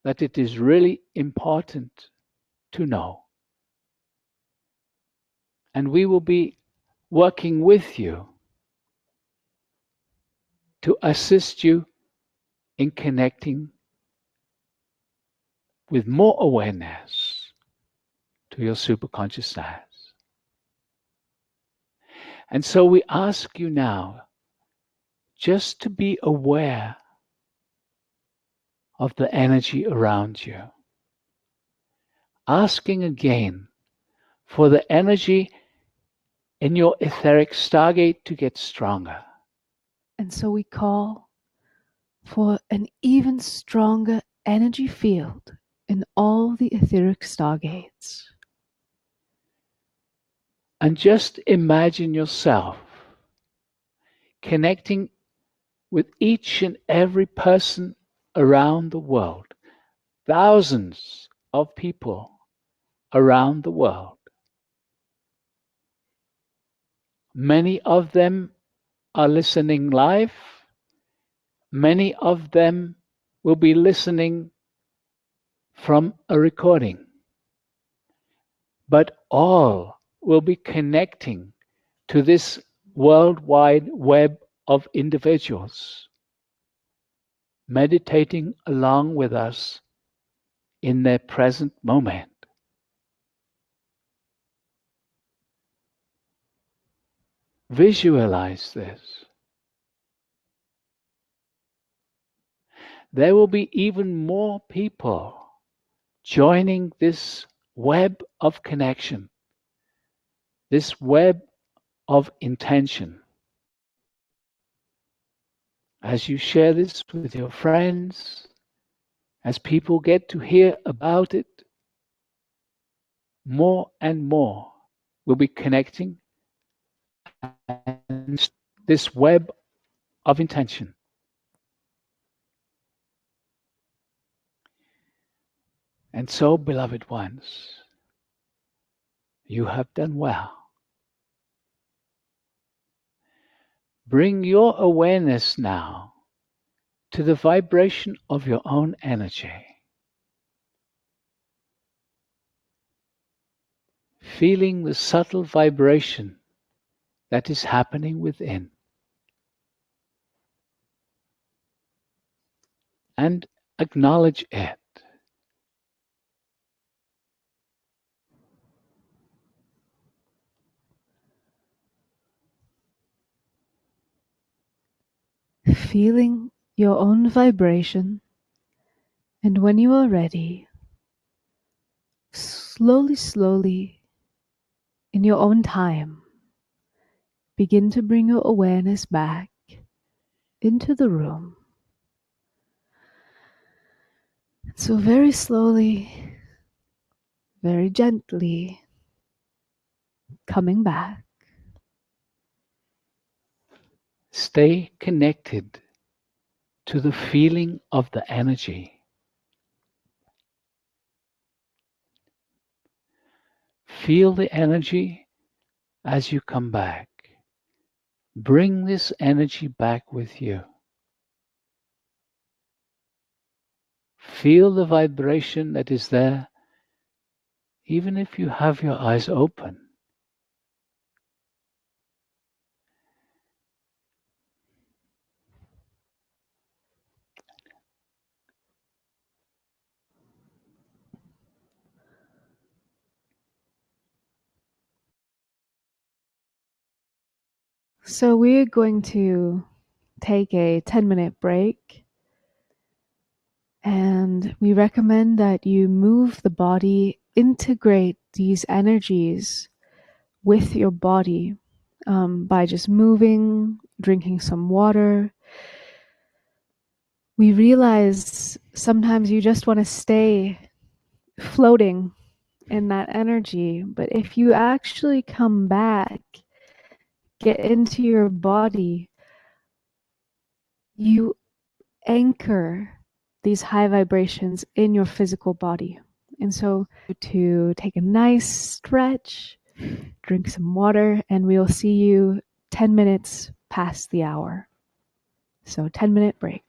[SPEAKER 2] that it is really important to know. and we will be working with you to assist you in connecting with more awareness to your superconscious self. And so we ask you now just to be aware of the energy around you, asking again for the energy in your etheric stargate to get stronger.
[SPEAKER 1] And so we call for an even stronger energy field in all the etheric stargates.
[SPEAKER 2] And just imagine yourself connecting with each and every person around the world, thousands of people around the world. Many of them are listening live. Many of them will be listening from a recording. But all will be connecting to this worldwide web of individuals, meditating along with us in their present moment. Visualize this. There will be even more people joining this web of connection, this web of intention. As you share this with your friends, as people get to hear about it, more and more will be connecting and this web of intention. And so, beloved ones, you have done well. Bring your awareness now to the vibration of your own energy, feeling the subtle vibration that is happening within, and acknowledge it.
[SPEAKER 1] Feeling your own vibration, and when you are ready, slowly, in your own time, begin to bring your awareness back into the room. So very slowly, very gently, coming back.
[SPEAKER 2] Stay connected to the feeling of the energy. Feel the energy as you come back. Bring this energy back with you. Feel the vibration that is there, even if you have your eyes open.
[SPEAKER 1] So we're going to take a 10-minute break, and we recommend that you move the body, integrate these energies with your body by just moving, drinking some water. We realize sometimes you just want to stay floating in that energy, but if you actually come back, get into your body, you anchor these high vibrations in your physical body. And so to take a nice stretch, drink some water, and we'll see you 10 minutes past the hour. So 10-minute break.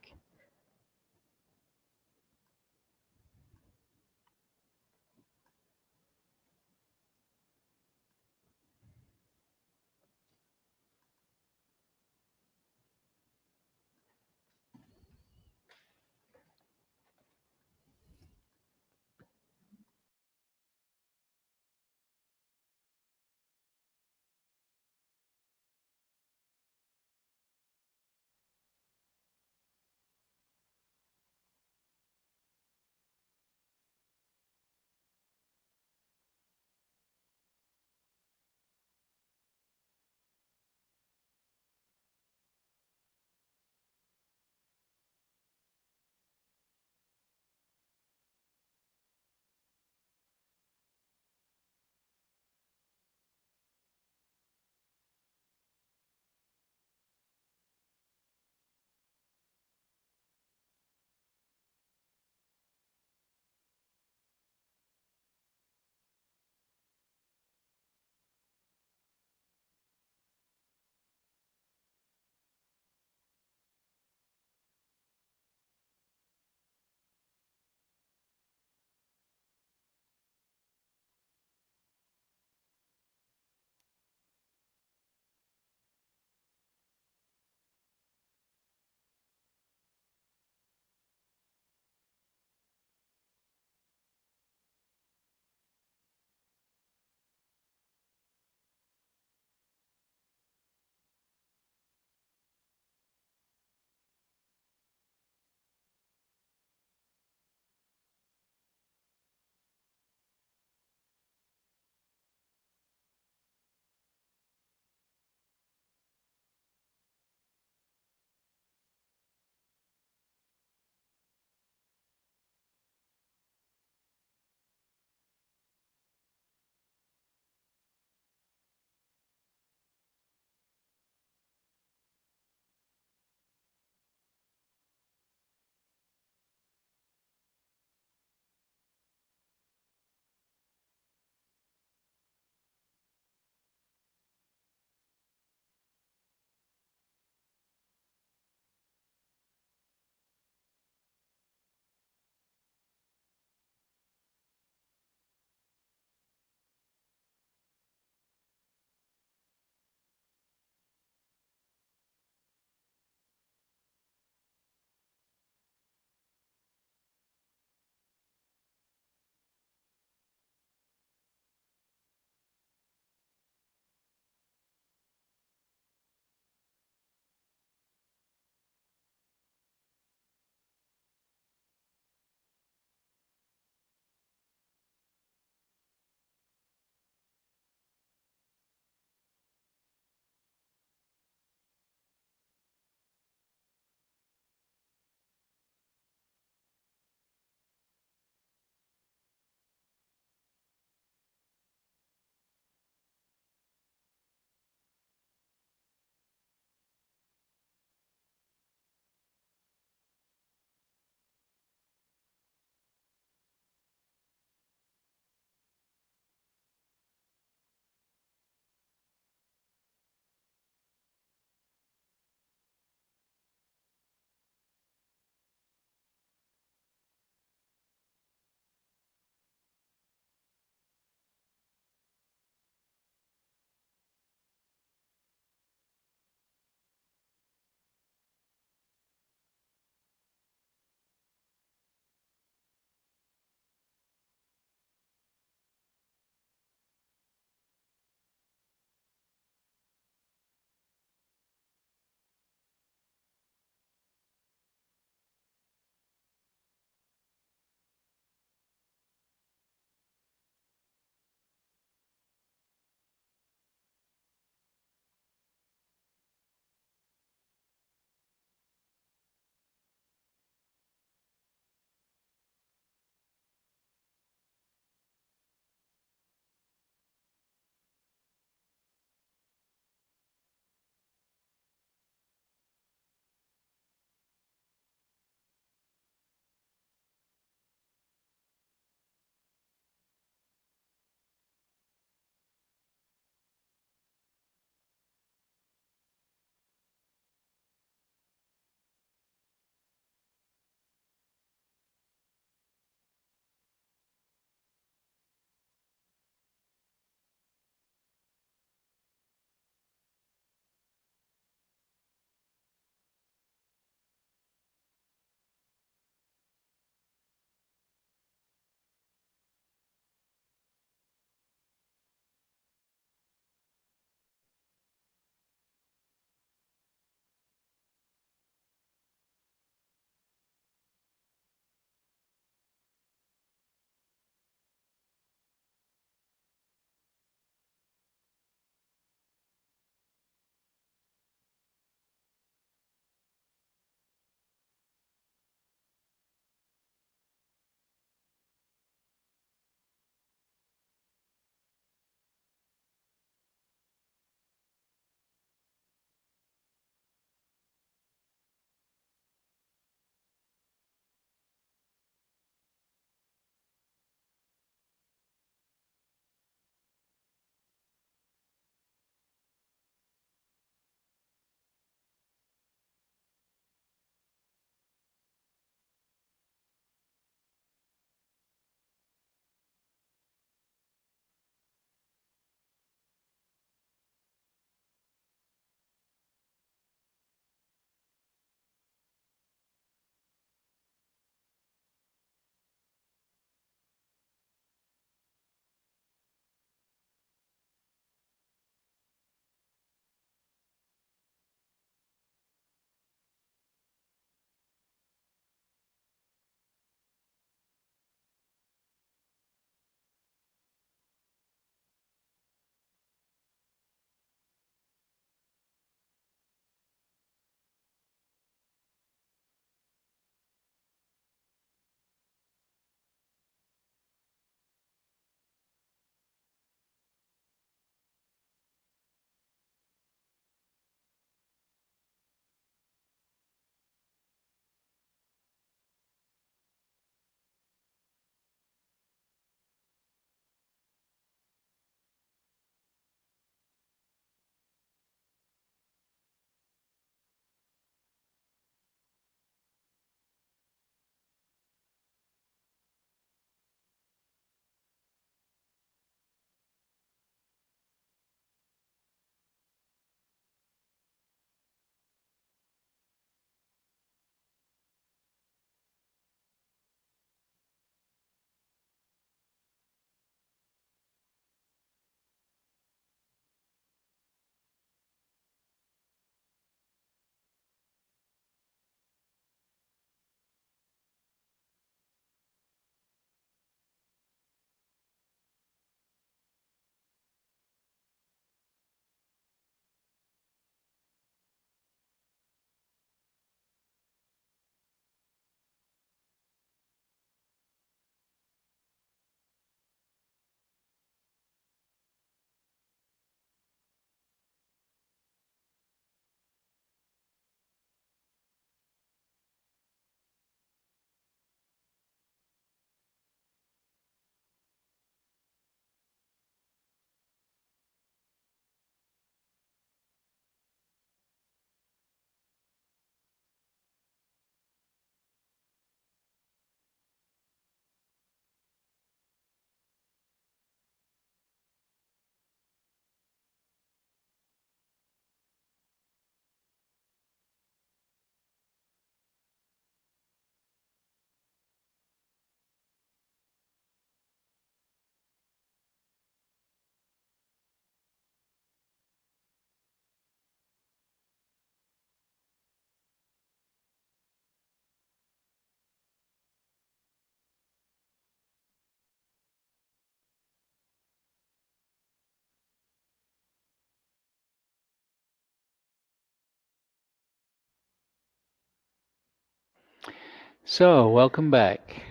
[SPEAKER 2] So, welcome back.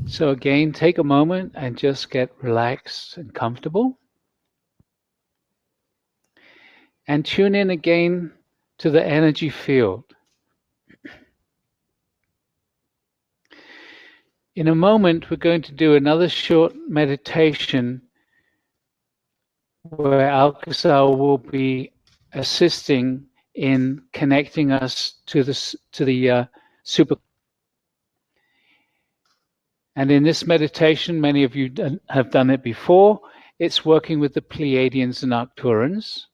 [SPEAKER 2] So, again, take a moment and just get relaxed and comfortable. And tune in again to the energy field. In a moment, we're going to do another short meditation where Alcazar will be assisting in connecting us to the super. And in this meditation, many of you have done it before. It's working with the Pleiadians and Arcturans.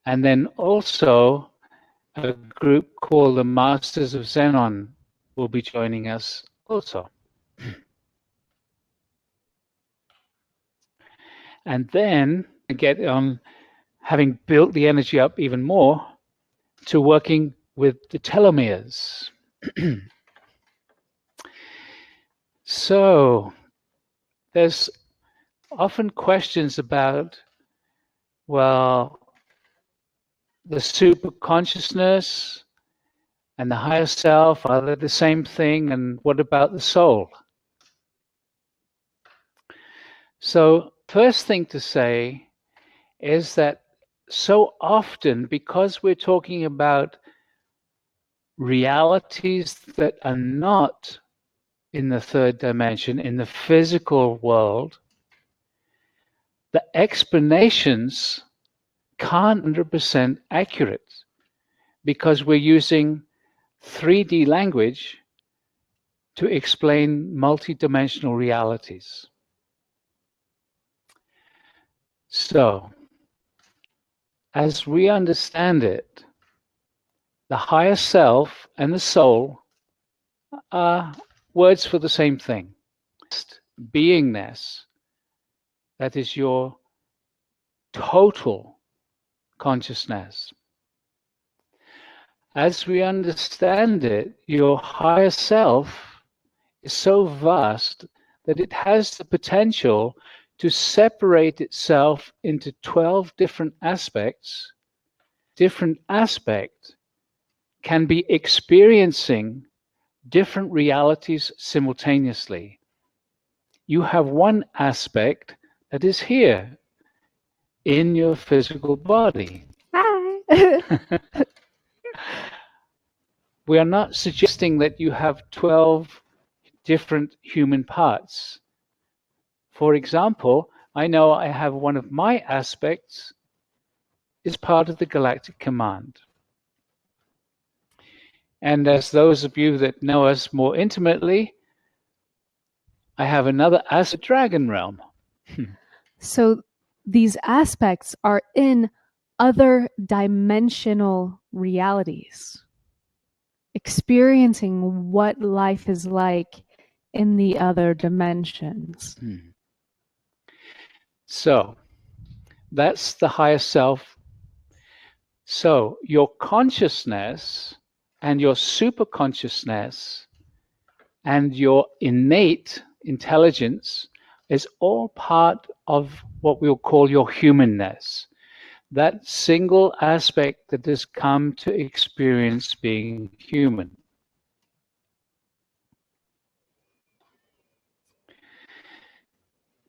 [SPEAKER 2] And then also a group called the Masters of Xenon will be joining us also. And then get on, having built the energy up even more, to working with the telomeres. So there's often questions about, well, the super consciousness and the higher self, are they the same thing? And what about the soul? So first thing to say is that so often, because we're talking about realities that are not in the third dimension, in the physical world, the explanations can't 100% accurate because we're using 3D language to explain multidimensional realities. So, as we understand it, the higher self and the soul are words for the same thing. Beingness, that is your total consciousness. As we understand it, your higher self is so vast that it has the potential to separate itself into 12 different aspects. Different aspect can be experiencing different realities simultaneously. You have one aspect that is here in your physical body.
[SPEAKER 1] Hi.
[SPEAKER 2] We are not suggesting that you have 12 different human parts. For example, I know I have one of my aspects is part of the Galactic Command. And as those of you that know us more intimately, I have another aspect, Dragon Realm.
[SPEAKER 1] So these aspects are in other dimensional realities, experiencing what life is like in the other dimensions.
[SPEAKER 2] So that's the higher self. So your consciousness and your super consciousness and your innate intelligence is all part of what we'll call your humanness. That single aspect that has come to experience being human.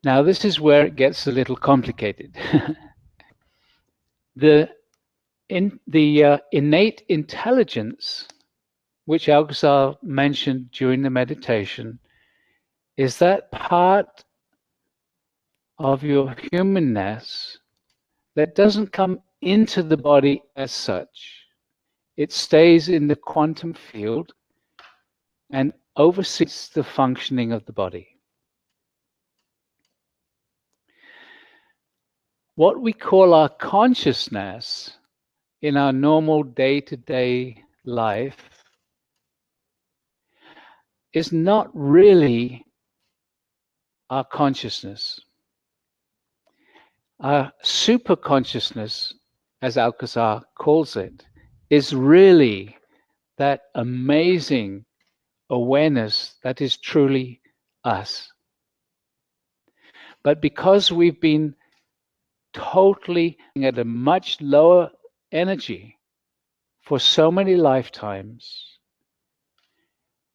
[SPEAKER 2] Now, this is where it gets a little complicated. the innate intelligence, which Alcazar mentioned during the meditation, is that part of your humanness that doesn't come into the body as such. It stays in the quantum field and oversees the functioning of the body. What we call our consciousness in our normal day-to-day life is not really our consciousness. Our super consciousness, as Alcazar calls it, is really that amazing awareness that is truly us. But because we've been totally at a much lower energy for so many lifetimes,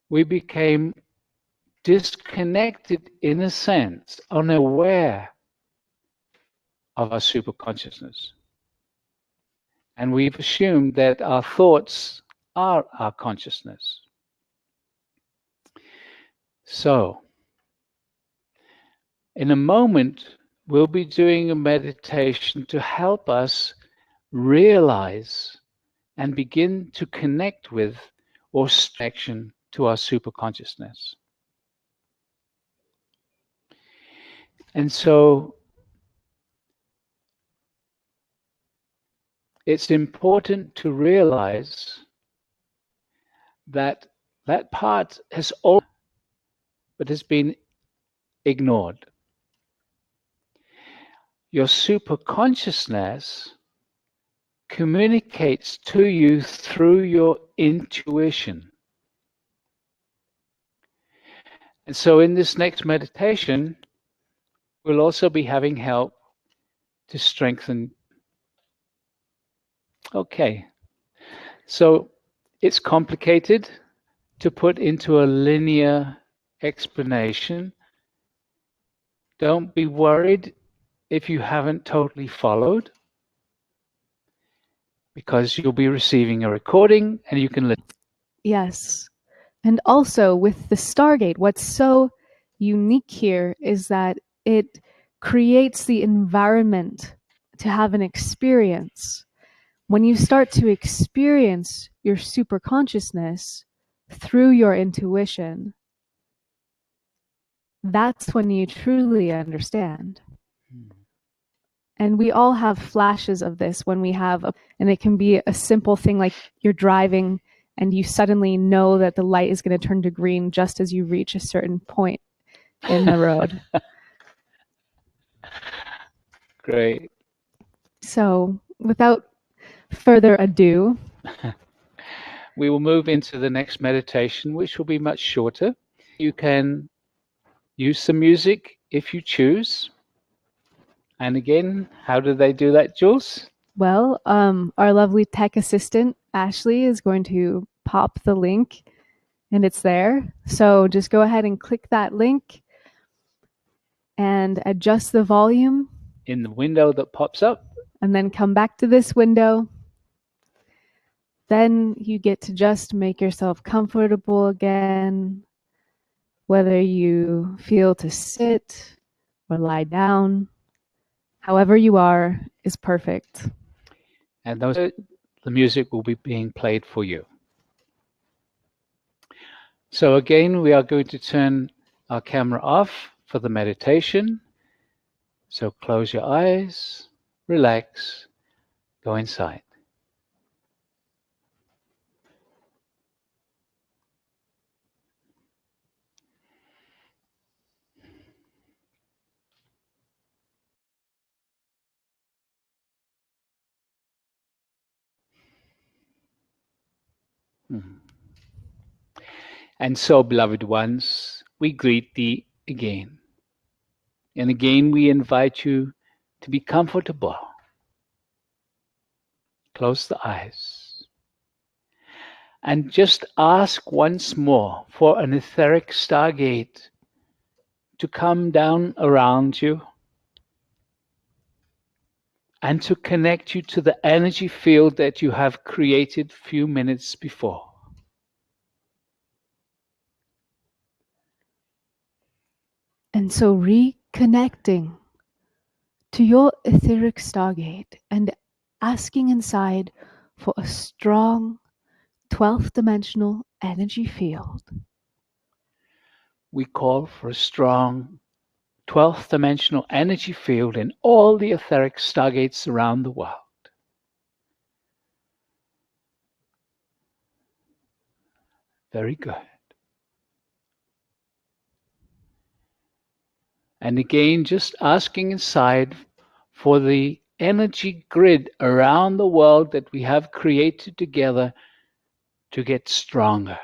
[SPEAKER 2] we became disconnected in a sense, unaware of our superconsciousness. And we've assumed that our thoughts are our consciousness. So, in a moment, we'll be doing a meditation to help us realize and begin to connect with or connection to our superconsciousness. And so it's important to realize that that part has always, but has been ignored. Your superconsciousness communicates to you through your intuition. And so in this next meditation, we'll also be having help to strengthen. Okay, so it's complicated to put into a linear explanation. Don't be worried if you haven't totally followed, because you'll be receiving a recording and you can listen.
[SPEAKER 1] Yes. And also with the Stargate, what's so unique here is that it creates the environment to have an experience. When you start to experience your super consciousness through your intuition, that's when you truly understand. And we all have flashes of this when we have, and it can be a simple thing like you're driving and you suddenly know that the light is going to turn to green just as you reach a certain point in the road.
[SPEAKER 2] Great.
[SPEAKER 1] So, without further ado,
[SPEAKER 2] we will move into the next meditation, which will be much shorter. You can use some music if you choose. And again, how do they do that, Jules?
[SPEAKER 1] well, our lovely tech assistant, Ashley, is going to pop the link and it's there. So just go ahead and click that link and adjust the volume.
[SPEAKER 2] In the window that pops up.
[SPEAKER 1] And then come back to this window. Then you get to just make yourself comfortable again, whether you feel to sit or lie down. However you are is perfect.
[SPEAKER 2] And the music will be being played for you. So again, we are going to turn our camera off for the meditation. So close your eyes, relax, go inside. And so, beloved ones, we greet thee again. And again, we invite you to be comfortable. Close the eyes. And just ask once more for an etheric stargate to come down around you and to connect you to the energy field that you have created a few minutes before.
[SPEAKER 1] And so reconnecting to your etheric stargate and asking inside for a strong 12th dimensional energy field.
[SPEAKER 2] We call for a strong 12th dimensional energy field in all the etheric stargates around the world. Very good. And again, just asking inside for the energy grid around the world that we have created together to get stronger.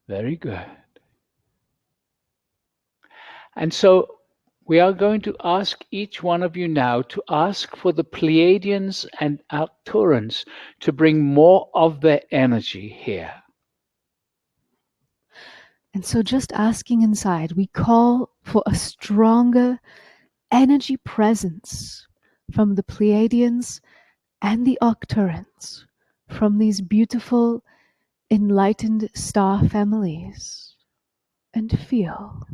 [SPEAKER 2] Very good. And so We are going to ask each one of you now to ask for the Pleiadians and Arcturans to bring more of their energy here.
[SPEAKER 1] And so, just asking inside, we call for a stronger energy presence from the Pleiadians and the Arcturans, from these beautiful, enlightened star families. And feel.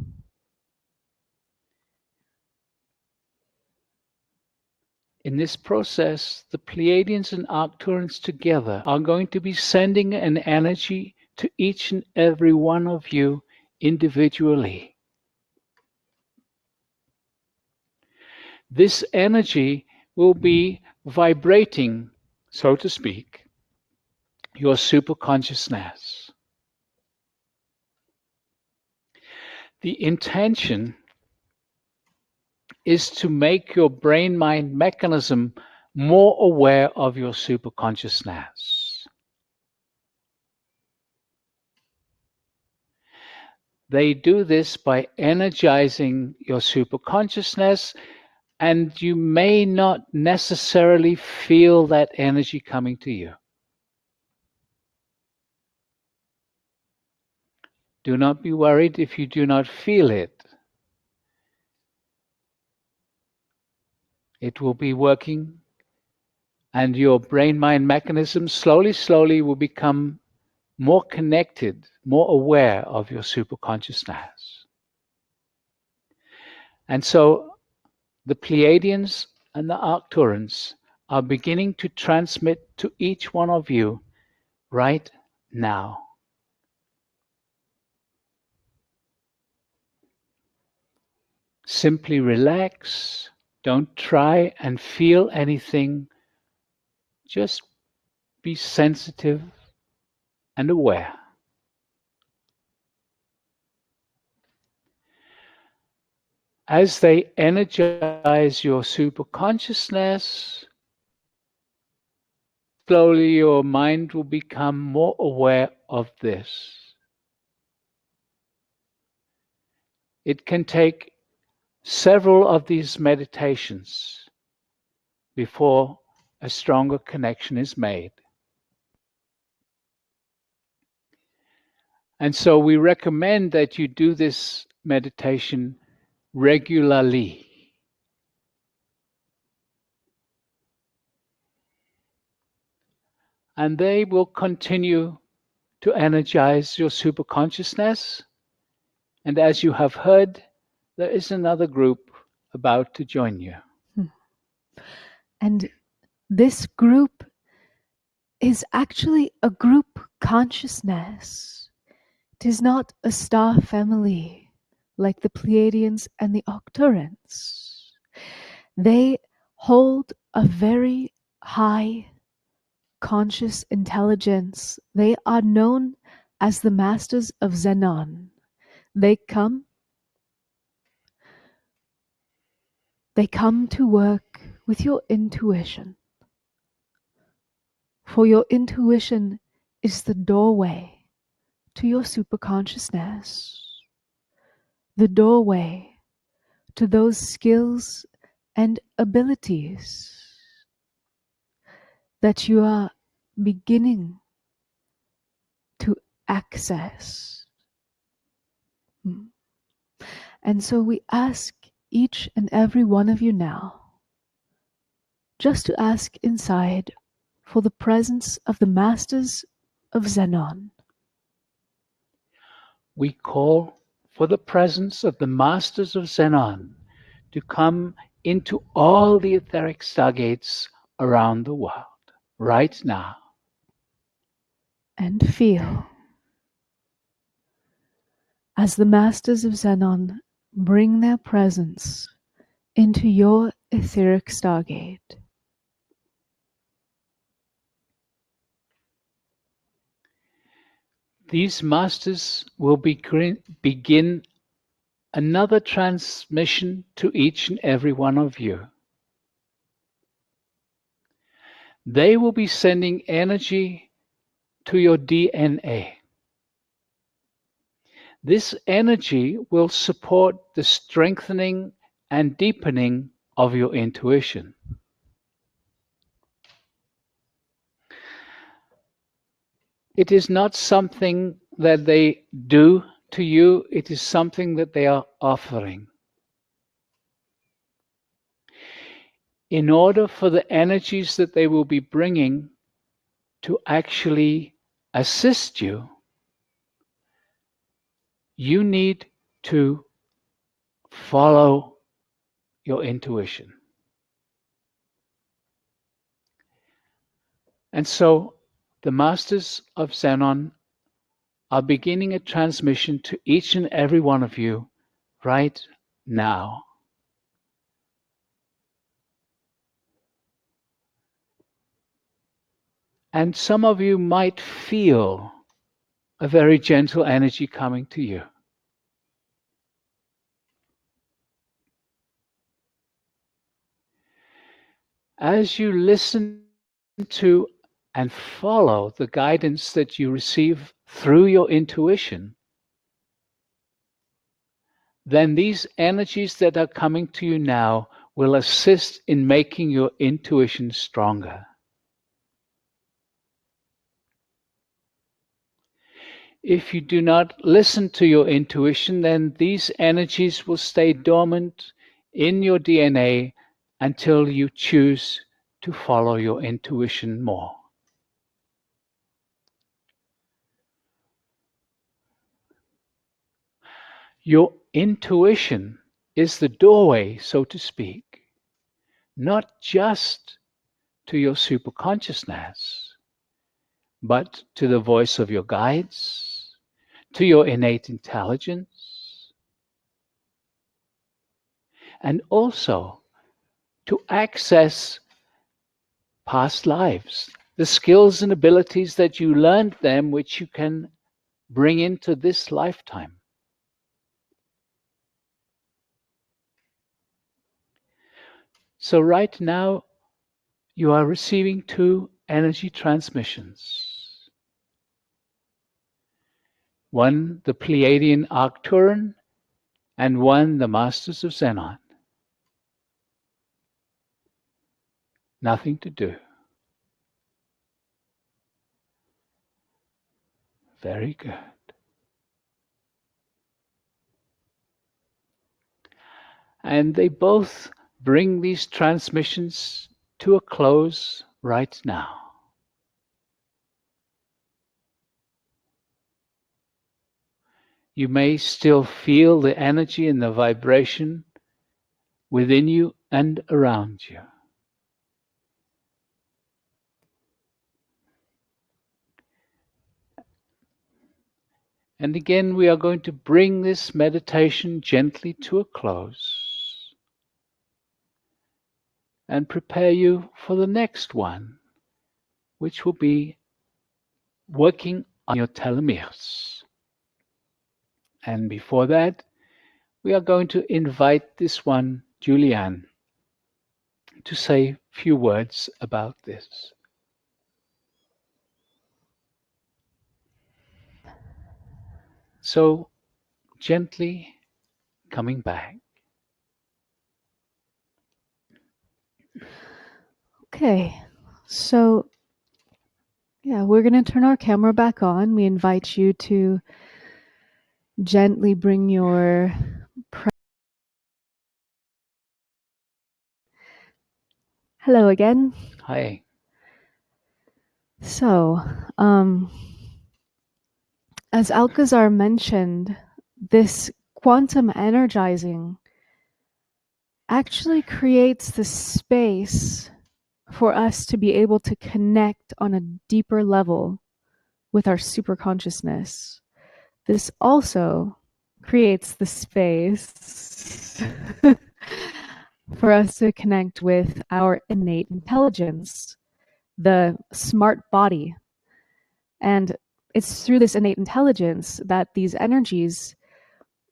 [SPEAKER 2] In this process, the Pleiadians and Arcturans together are going to be sending an energy to each and every one of you individually. This energy will be vibrating, so to speak, your superconsciousness. The intention is to make your brain-mind mechanism more aware of your superconsciousness. They do this by energizing your superconsciousness, and you may not necessarily feel that energy coming to you. Do not be worried if you do not feel it. It will be working, and your brain-mind mechanism slowly will become more connected, more aware of your superconsciousness. And so the Pleiadians and the Arcturans are beginning to transmit to each one of you right now. Simply relax. Don't try and feel anything. Just be sensitive and aware. As they energize your superconsciousness, slowly your mind will become more aware of this. It can take several of these meditations before a stronger connection is made. And so we recommend that you do this meditation regularly. And they will continue to energize your superconsciousness. And as you have heard, there is another group about to join you.
[SPEAKER 1] And this group is actually a group consciousness. It is not a star family like the Pleiadians and the Arcturans. They hold a very high conscious intelligence. They are known as the masters of Xenon. They come to work with your intuition. For your intuition is the doorway to your superconsciousness, the doorway to those skills and abilities that you are beginning to access. And so we ask each and every one of you now just to ask inside for the presence of the masters of Xenon.
[SPEAKER 2] We call for the presence of the masters of Xenon to come into all the etheric stargates around the world right now.
[SPEAKER 1] And feel as the masters of Xenon bring their presence into your etheric stargate.
[SPEAKER 2] These masters will begin another transmission to each and every one of you. They will be sending energy to your DNA. This energy will support the strengthening and deepening of your intuition. It is not something that they do to you, it is something that they are offering. In order for the energies that they will be bringing to actually assist you, you need to follow your intuition. And so the Masters of Xenon are beginning a transmission to each and every one of you right now. And some of you might feel a very gentle energy coming to you. As you listen to and follow the guidance that you receive through your intuition, then these energies that are coming to you now will assist in making your intuition stronger. If you do not listen to your intuition, then these energies will stay dormant in your DNA until you choose to follow your intuition more. Your intuition is the doorway, so to speak, not just to your superconsciousness, but to the voice of your guides, to your innate intelligence, and also to access past lives, the skills and abilities that you learned them, which you can bring into this lifetime. So right now, you are receiving two energy transmissions. One, the Pleiadian Arcturus, and one, the Masters of Xenon. Nothing to do. Very good. And they both bring these transmissions to a close right now. You may still feel the energy and the vibration within you and around you. And again, we are going to bring this meditation gently to a close and prepare you for the next one, which will be working on your telomeres. And before that, we are going to invite this one, Julianne, to say a few words about this. So, gently coming back.
[SPEAKER 1] Okay, so yeah, we're going to turn our camera back on. We invite you to gently bring your hello again.
[SPEAKER 2] Hi.
[SPEAKER 1] So, as Alcazar mentioned, this quantum energizing actually creates the space for us to be able to connect on a deeper level with our superconsciousness. This also creates the space for us to connect with our innate intelligence, the smart body. And it's through this innate intelligence that these energies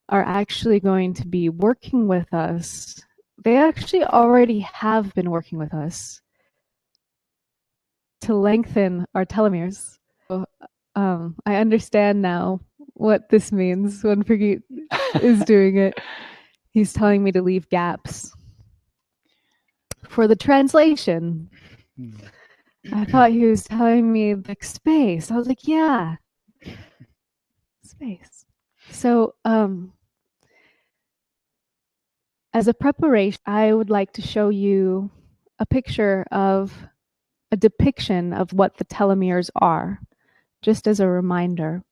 [SPEAKER 1] are actually going to be working with us. They actually already have been working with us to lengthen our telomeres. So, I understand now what this means when Brigitte is doing it. He's telling me to leave gaps for the translation. I thought he was telling me like space. I was like, yeah, space. So, as a preparation, I would like to show you a picture of a depiction of what the telomeres are, just as a reminder.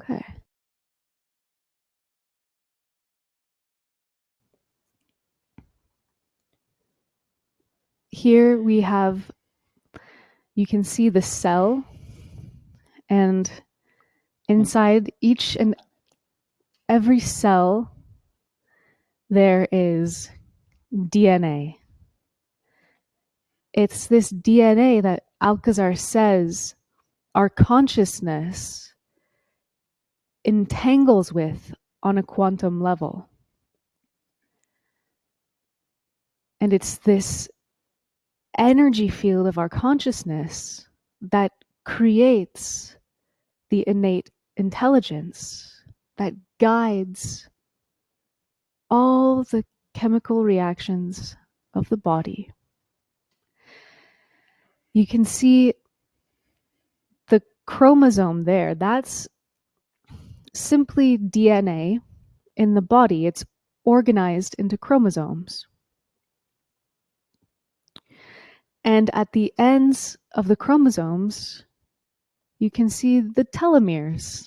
[SPEAKER 1] Okay. Here we have, you can see the cell, and inside each and every cell, there is DNA. It's this DNA that Alcazar says our consciousness entangles with on a quantum level. And it's this energy field of our consciousness that creates the innate intelligence that guides all the chemical reactions of the body. You can see the chromosome there. That's simply DNA in the body. It's organized into chromosomes. And at the ends of the chromosomes, you can see the telomeres.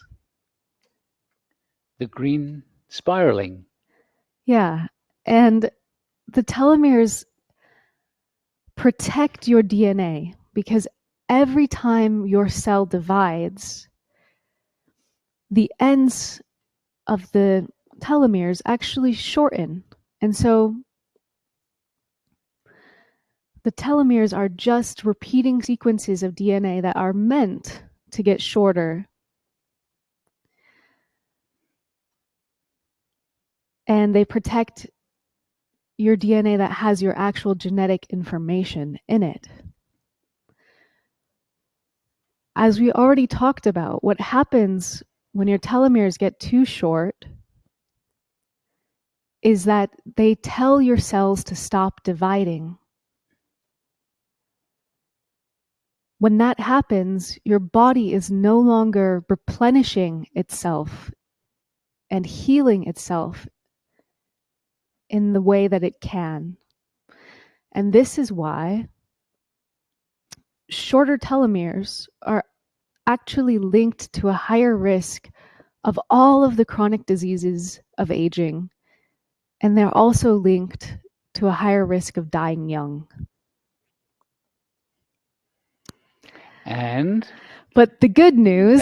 [SPEAKER 2] The green spiraling.
[SPEAKER 1] Yeah. And the telomeres protect your DNA because every time your cell divides, the ends of the telomeres actually shorten. And so the telomeres are just repeating sequences of DNA that are meant to get shorter. And they protect your DNA that has your actual genetic information in it. As we already talked about, what happens when your telomeres get too short is that they tell your cells to stop dividing. When that happens, your body is no longer replenishing itself and healing itself in the way that it can. And this is why shorter telomeres are actually linked to a higher risk of all of the chronic diseases of aging. And they're also linked to a higher risk of dying young. But the good news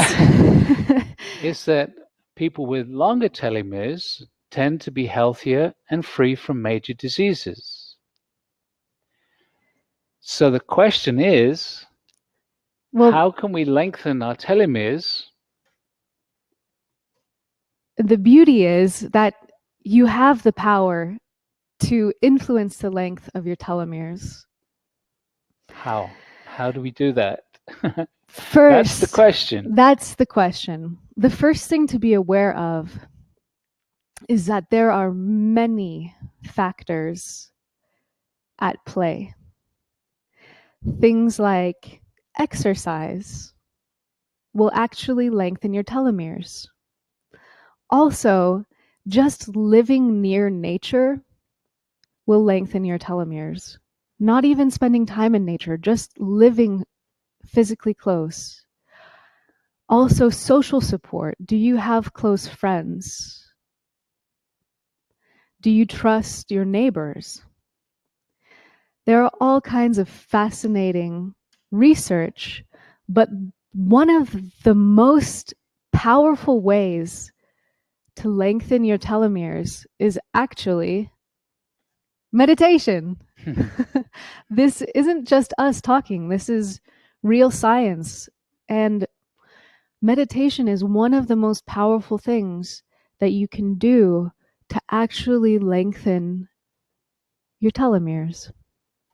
[SPEAKER 2] is that people with longer telomeres tend to be healthier and free from major diseases. So the question is, how can we lengthen our telomeres?
[SPEAKER 1] The beauty is that you have the power to influence the length of your telomeres.
[SPEAKER 2] How? How do we do that?
[SPEAKER 1] First,
[SPEAKER 2] that's the question.
[SPEAKER 1] That's the question. The first thing to be aware of is that there are many factors at play. Things like exercise will actually lengthen your telomeres. Also, just living near nature will lengthen your telomeres. Not even spending time in nature, just living physically close. Also, social support. Do you have close friends? Do you trust your neighbors? There are all kinds of fascinating research, but one of the most powerful ways to lengthen your telomeres is actually meditation. This isn't just us talking, this is real science. And meditation is one of the most powerful things that you can do to actually lengthen your telomeres.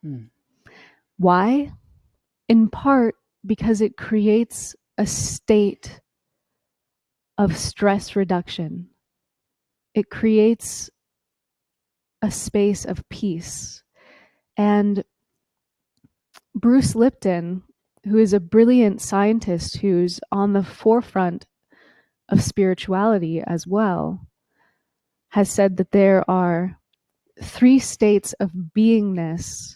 [SPEAKER 2] Hmm.
[SPEAKER 1] Why? In part because it creates a state of stress reduction. It creates a space of peace. And Bruce Lipton, who is a brilliant scientist who's on the forefront of spirituality as well, has said that there are 3 states of beingness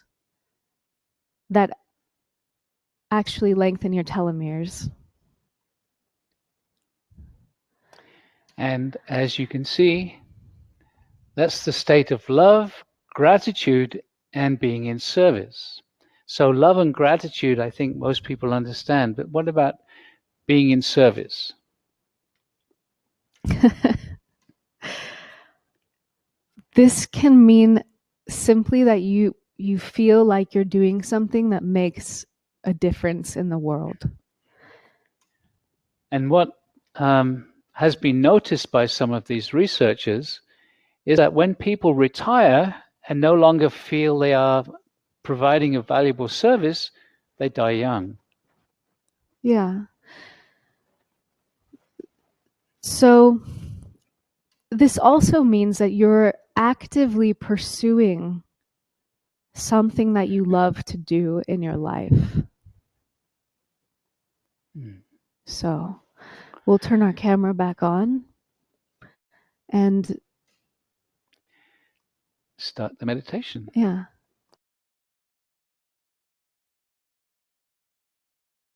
[SPEAKER 1] that actually lengthen your telomeres.
[SPEAKER 2] And as you can see, that's the state of love, gratitude, and being in service. So love and gratitude, I think most people understand. But what about being in service?
[SPEAKER 1] This can mean simply that you feel like you're doing something that makes a difference in the world.
[SPEAKER 2] And what has been noticed by some of these researchers is that when people retire and no longer feel they are providing a valuable service, they die young.
[SPEAKER 1] Yeah. So this also means that you're actively pursuing something that you love to do in your life.
[SPEAKER 2] Hmm.
[SPEAKER 1] So we'll turn our camera back on and
[SPEAKER 2] Start the meditation.
[SPEAKER 1] yeah.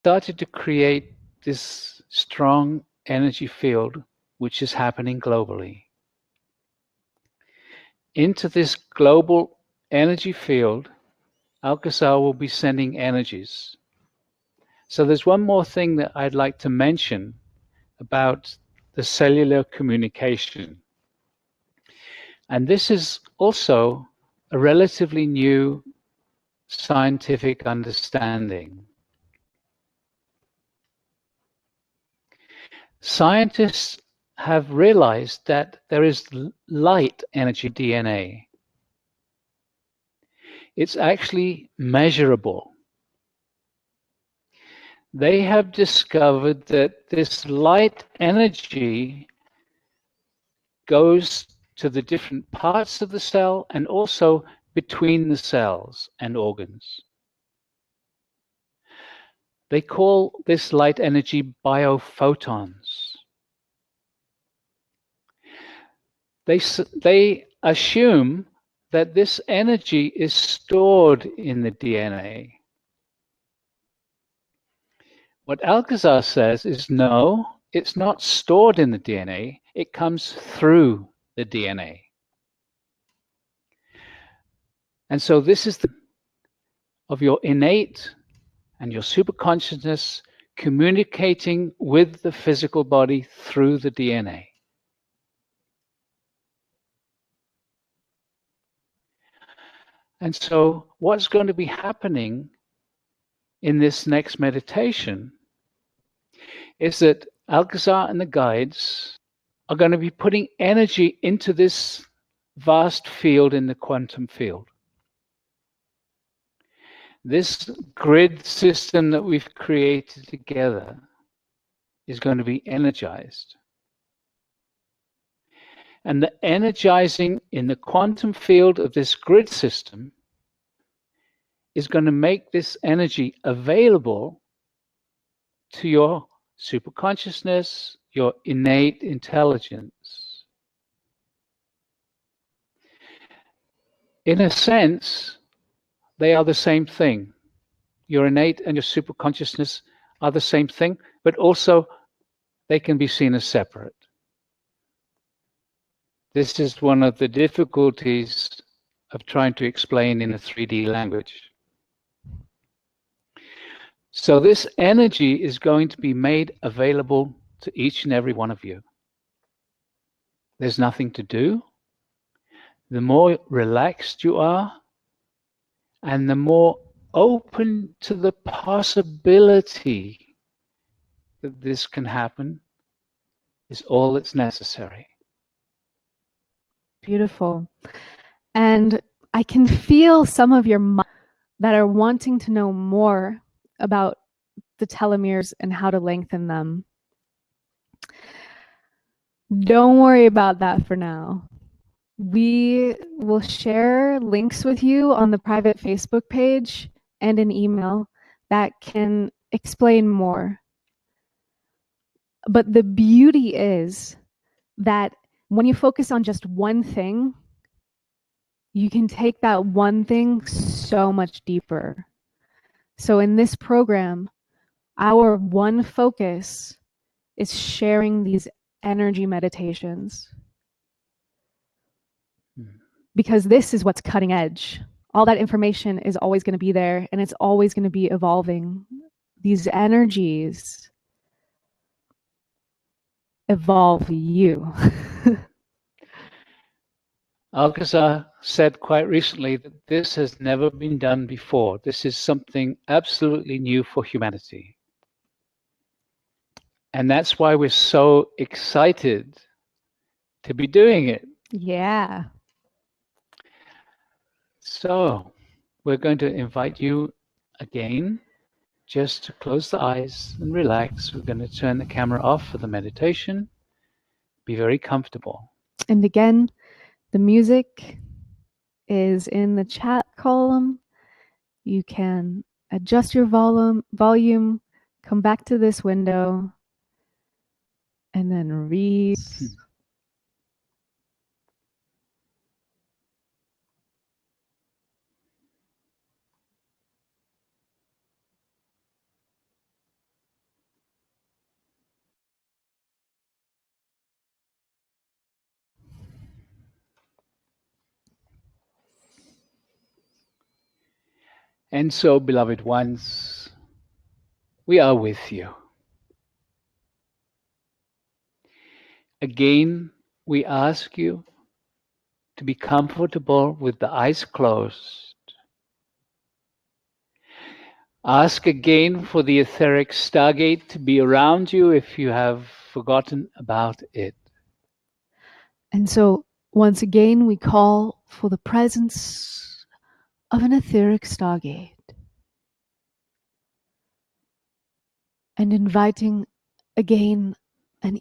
[SPEAKER 2] Started to create this strong energy field, which is happening globally. Into this global energy field, Alcazar will be sending energies. So there's one more thing that I'd like to mention about the cellular communication. And this is also a relatively new scientific understanding. Scientists have realized that there is light energy DNA. It's actually measurable. They have discovered that this light energy goes to the different parts of the cell and also between the cells and organs. They call this light energy biophotons. They assume that this energy is stored in the DNA. What Alcazar says is no, it's not stored in the DNA, it comes through the DNA. And so this is the of your innate and your superconsciousness communicating with the physical body through the DNA. And so what's going to be happening in this next meditation is that Alcazar and the guides are going to be putting energy into this vast field in the quantum field. This grid system that we've created together is going to be energized. And the energizing in the quantum field of this grid system is going to make this energy available to your superconsciousness, your innate intelligence. In a sense, they are the same thing. Your innate and your superconsciousness are the same thing, but also they can be seen as separate. This is one of the difficulties of trying to explain in a 3D language. So this energy is going to be made available to each and every one of you. There's nothing to do. The more relaxed you are, and the more open to the possibility that this can happen, is all that's necessary.
[SPEAKER 1] Beautiful. And I can feel some of your that are wanting to know more about the telomeres and how to lengthen them. Don't worry about that for now. We will share links with you on the private Facebook page and an email that can explain more. But the beauty is that when you focus on just one thing, you can take that one thing so much deeper. So in this program, our one focus is sharing these energy meditations. Because this is what's cutting edge. All that information is always going to be there and it's always going to be evolving. These energies evolve you.
[SPEAKER 2] Alcazar said quite recently that this has never been done before. This is something absolutely new for humanity. And that's why we're so excited to be doing it.
[SPEAKER 1] Yeah.
[SPEAKER 2] So we're going to invite you again just to close the eyes and relax. We're going to turn the camera off for the meditation. Be very comfortable.
[SPEAKER 1] And again, the music is in the chat column. You can adjust your volume, come back to this window, and then read.
[SPEAKER 2] And so, beloved ones, we are with you. Again, we ask you to be comfortable with the eyes closed. Ask again for the etheric Stargate to be around you if you have forgotten about it.
[SPEAKER 1] And so, once again, we call for the presence of an etheric Stargate and inviting again an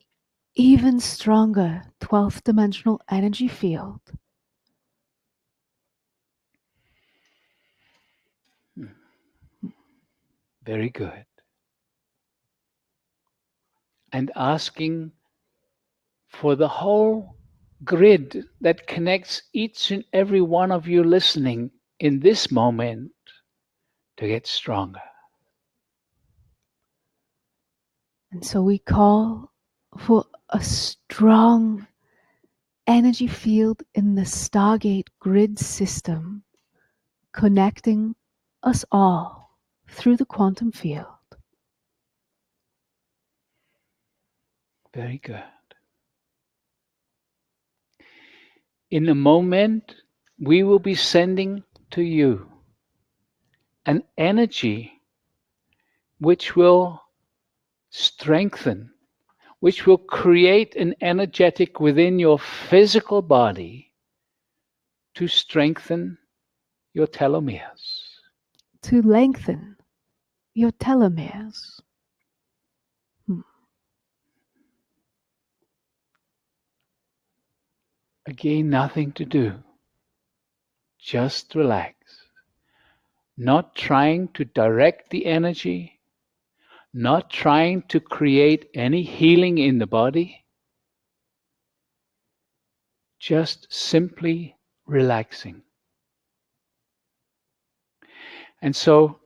[SPEAKER 1] even stronger 12th dimensional energy field.
[SPEAKER 2] Very good. And asking for the whole grid that connects each and every one of you listening in this moment to get stronger.
[SPEAKER 1] And so we call for a strong energy field in the Stargate grid system, connecting us all through the quantum field.
[SPEAKER 2] Very good. In a moment, we will be sending to you an energy which will strengthen, which will create an energetic within your physical body to strengthen your telomeres.
[SPEAKER 1] To lengthen your telomeres.
[SPEAKER 2] Again, nothing to do. Just relax. Not trying to direct the energy, not trying to create any healing in the body, just simply relaxing. And so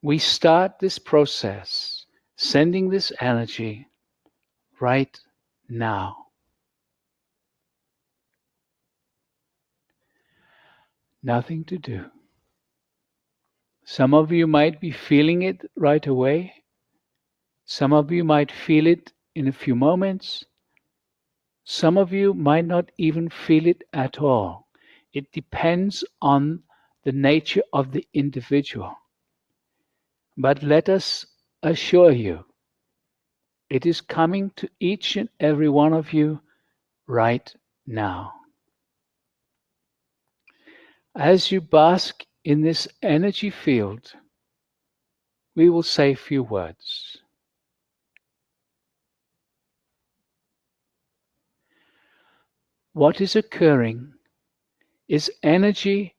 [SPEAKER 2] we start this process, sending this energy right now. Nothing to do. Some of you might be feeling it right away. Some of you might feel it in a few moments. Some of you might not even feel it at all. It depends on the nature of the individual. But let us assure you, it is coming to each and every one of you right now. As you bask in this energy field, we will say a few words. What is occurring is energy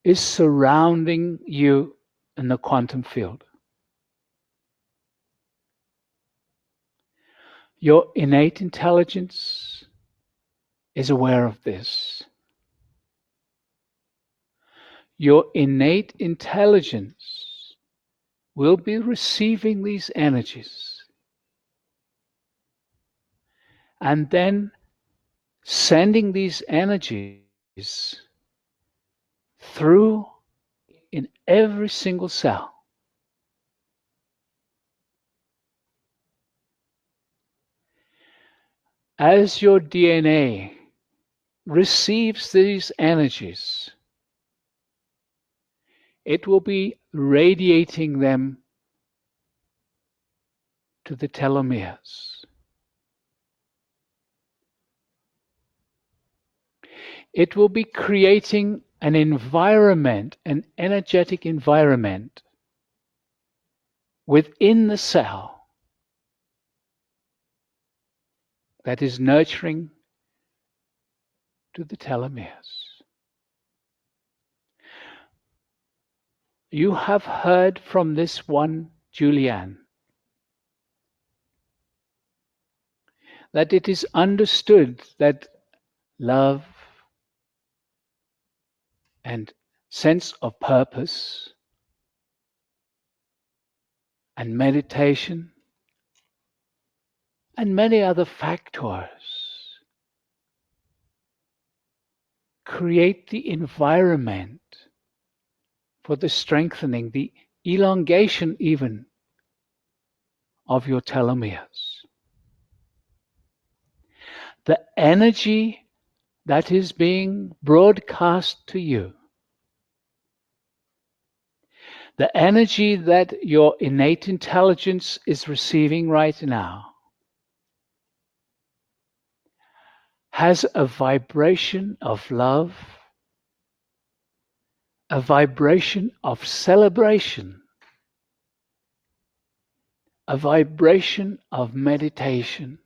[SPEAKER 2] is surrounding you in the quantum field. Your innate intelligence is aware of this. Your innate intelligence will be receiving these energies and then sending these energies through in every single cell. As your DNA receives these energies, it will be radiating them to the telomeres. It will be creating an environment, an energetic environment within the cell that is nurturing to the telomeres. You have heard from this one, Julianne, that it is understood that love and sense of purpose and meditation and many other factors create the environment for the strengthening, the elongation even of your telomeres. The energy that is being broadcast to you, the energy that your innate intelligence is receiving right now, has a vibration of love, a vibration of celebration, a vibration of meditation,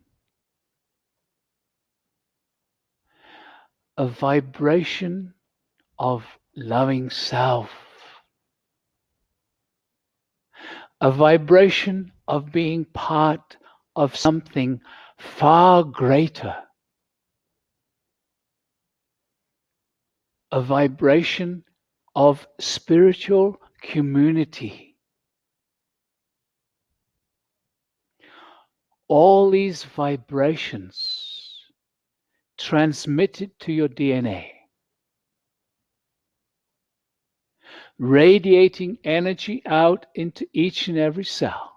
[SPEAKER 2] a vibration of loving self, a vibration of being part of something far greater, a vibration of spiritual community. All these vibrations transmitted to your DNA, radiating energy out into each and every cell,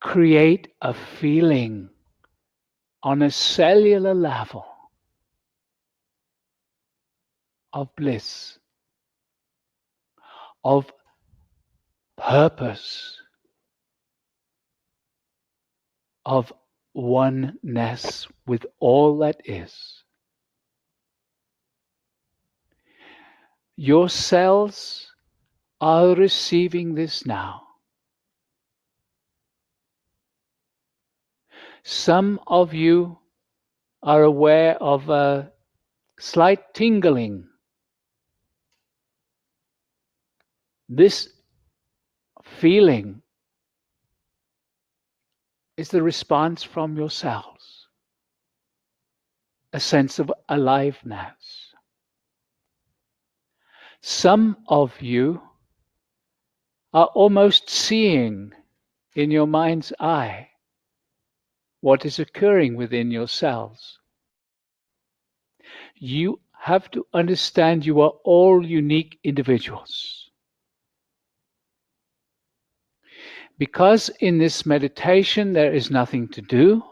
[SPEAKER 2] create a feeling on a cellular level of bliss, of purpose, of oneness with all that is. Your cells are receiving this now. Some of you are aware of a slight tingling. This feeling is the response from your cells, a sense of aliveness. Some of you are almost seeing in your mind's eye what is occurring within your cells. You have to understand you are all unique individuals. Because in this meditation there is nothing to do,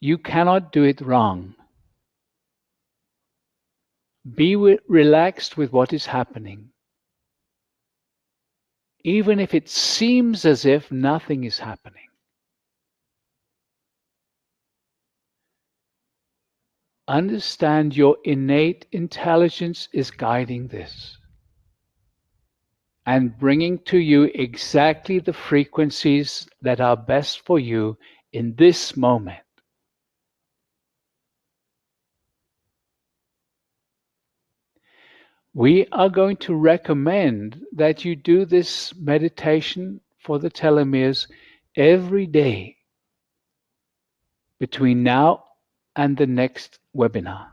[SPEAKER 2] you cannot do it wrong. Be relaxed with what is happening. Even if it seems as if nothing is happening. understand your innate intelligence is guiding this and bringing to you exactly the frequencies that are best for you in this moment. We are going to recommend that you do this meditation for the telomeres every day between now and the next webinar.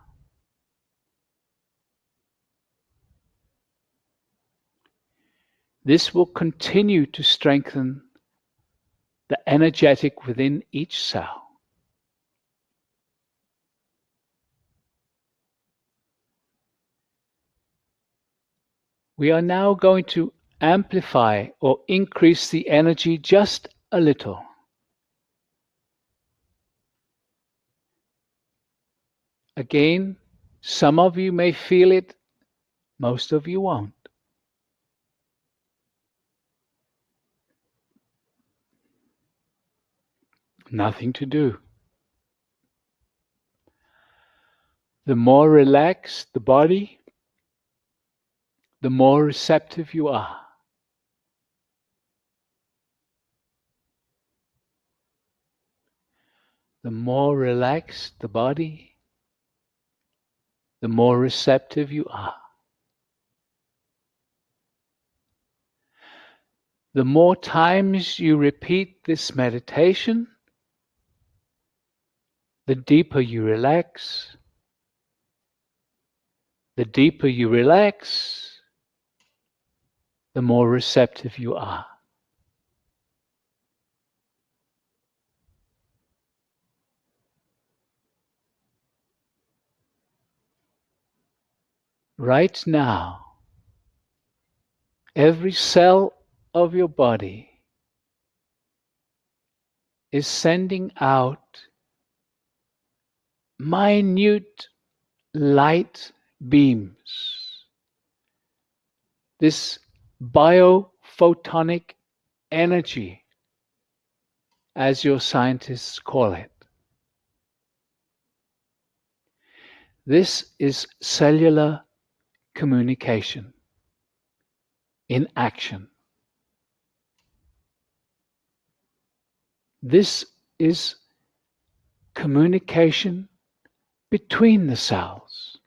[SPEAKER 2] This will continue to strengthen the energetic within each cell. We are now going to amplify or increase the energy just a little. Again, some of you may feel it, most of you won't. Nothing to do. The more relaxed the body, the more receptive you are. The more relaxed the body, the more receptive you are. The more times you repeat this meditation, the deeper you relax. The deeper you relax, the more receptive you are. Right now, every cell of your body is sending out minute light beams. This biophotonic energy, as your scientists call it. This is cellular communication in action. This is communication between the cells.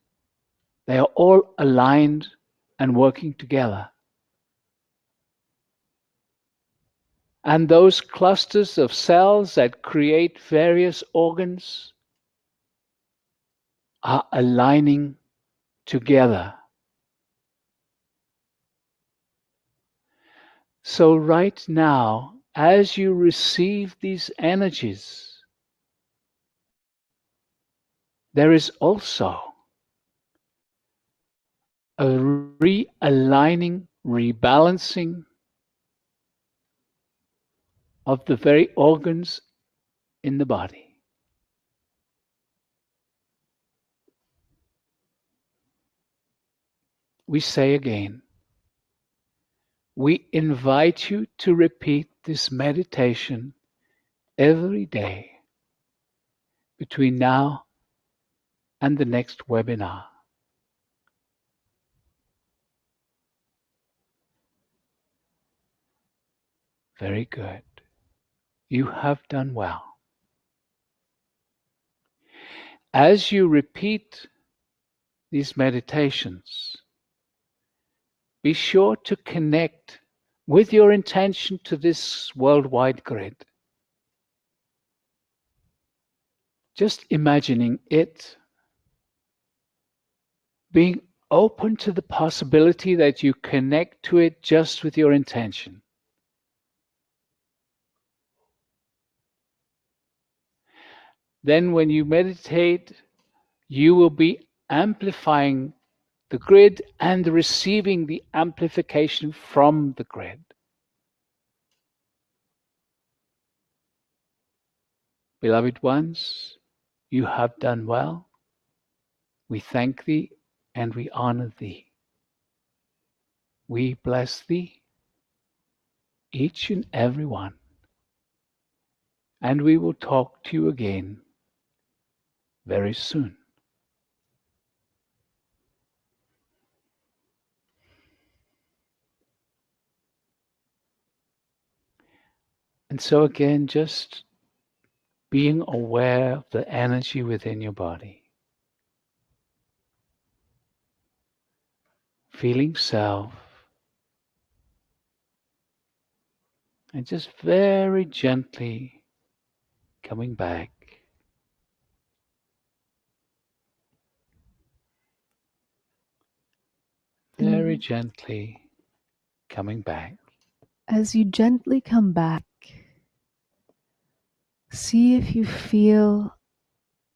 [SPEAKER 2] They are all aligned and working together. And those clusters of cells that create various organs are aligning together. So right now, as you receive these energies, there is also a realigning, rebalancing of the very organs in the body. We say again, we invite you to repeat this meditation every day between now and the next webinar. Very good. You have done well. As you repeat these meditations, be sure to connect with your intention to this worldwide grid. Just imagining it being open to the possibility that you connect to it just with your intention. Then when you meditate, you will be amplifying the grid and receiving the amplification from the grid. Beloved ones, you have done well. We thank thee and we honor thee. We bless thee, each and every one. And we will talk to you again very soon. And so again, just being aware of the energy within your body. Feeling self. And just very gently coming back. Very gently coming back.
[SPEAKER 1] As you gently come back, see if you feel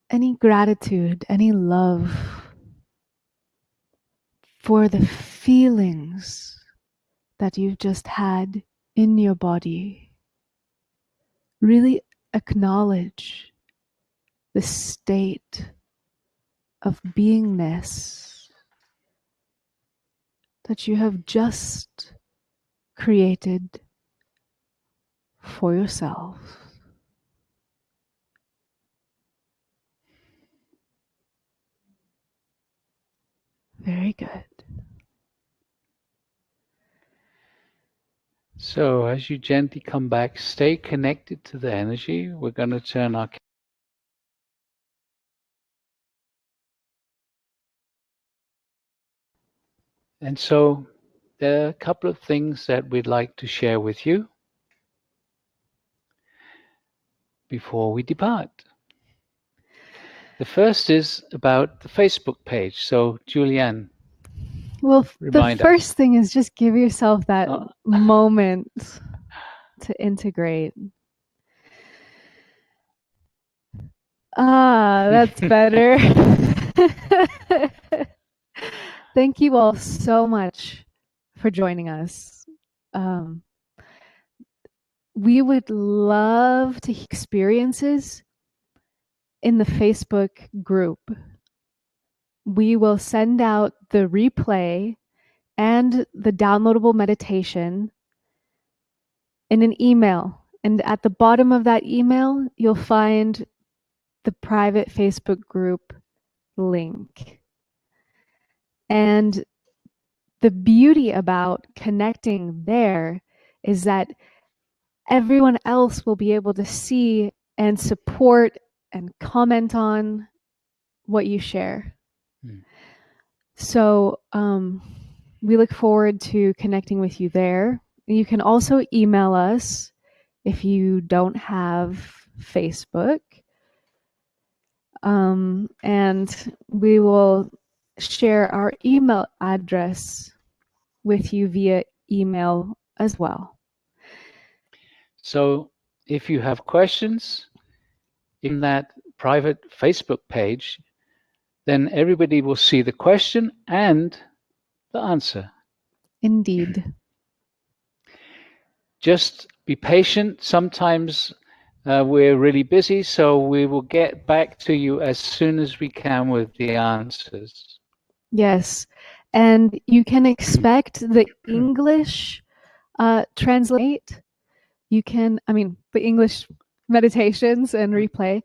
[SPEAKER 1] any gratitude, any love for the feelings that you've just had in your body. Really acknowledge the state of beingness that you have just created for yourself. Very good.
[SPEAKER 2] So as you gently come back, stay connected to the energy. We're going to turn our And so there are a couple of things that we'd like to share with you before we depart. The first is about the Facebook page. So, Julianne,
[SPEAKER 1] Well, the
[SPEAKER 2] remind
[SPEAKER 1] first
[SPEAKER 2] us.
[SPEAKER 1] thing is just give yourself that moment to integrate. That's better. Thank you all so much for joining us. We would love to hear experiences in the Facebook group. We will send out the replay and the downloadable meditation in an email. And at the bottom of that email, you'll find the private Facebook group link. And the beauty about connecting there is that everyone else will be able to see and support and comment on what you share. So we look forward to connecting with you there. You can also email us if you don't have Facebook. And we will share our email address with you via email as well.
[SPEAKER 2] So, if you have questions in that private Facebook page, then everybody will see the question and the answer.
[SPEAKER 1] Indeed.
[SPEAKER 2] Just be patient. Sometimes we're really busy, so we will get back to you as soon as we can with the answers.
[SPEAKER 1] Yes. And you can expect the English translate. You can, the English meditations and replay.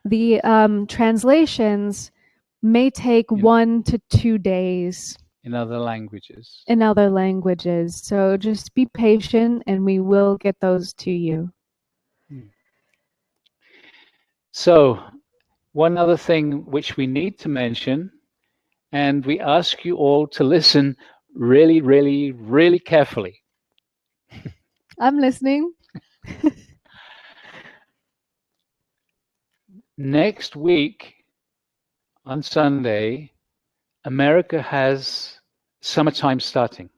[SPEAKER 1] The translations may take 1 to 2 days
[SPEAKER 2] in other languages.
[SPEAKER 1] in other languages. So just be patient and we will get those to you.
[SPEAKER 2] So, one other thing which we need to mention, and we ask you all to listen really, really, really carefully.
[SPEAKER 1] I'm listening.
[SPEAKER 2] Next week on Sunday, America has summertime starting.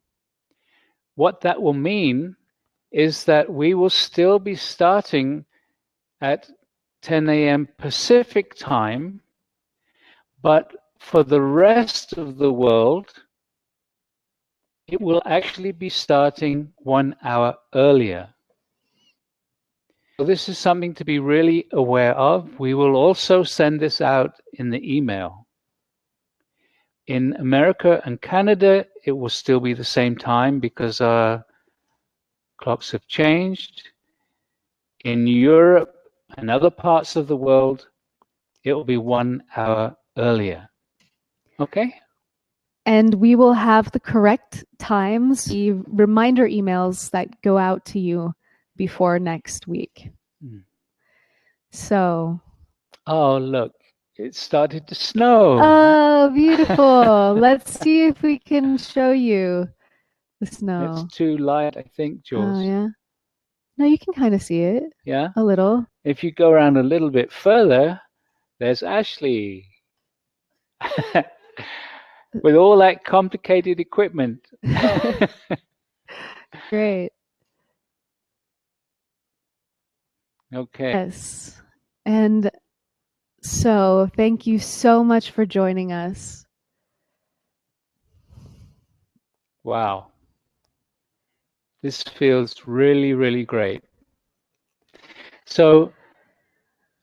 [SPEAKER 2] What that will mean is that we will still be starting at 10 a.m. Pacific time, but for the rest of the world, it will actually be starting 1 hour earlier. So this is something to be really aware of. We will also send this out in the email. In America and Canada, it will still be the same time because our clocks have changed. In Europe and other parts of the world, it will be 1 hour earlier. Okay?
[SPEAKER 1] And we will have the correct times, the reminder emails that go out to you before next week. So.
[SPEAKER 2] Oh, look, it started to snow.
[SPEAKER 1] Oh, beautiful. Let's see if we can show you the snow.
[SPEAKER 2] It's too light, I think, Jules.
[SPEAKER 1] Oh, yeah. No, you can kind of see it.
[SPEAKER 2] Yeah?
[SPEAKER 1] A little.
[SPEAKER 2] If you go around a little bit further, there's Ashley. With all that complicated equipment.
[SPEAKER 1] Great.
[SPEAKER 2] Okay.
[SPEAKER 1] Yes. And so thank you so much for joining us.
[SPEAKER 2] Wow. This feels really, really great. So,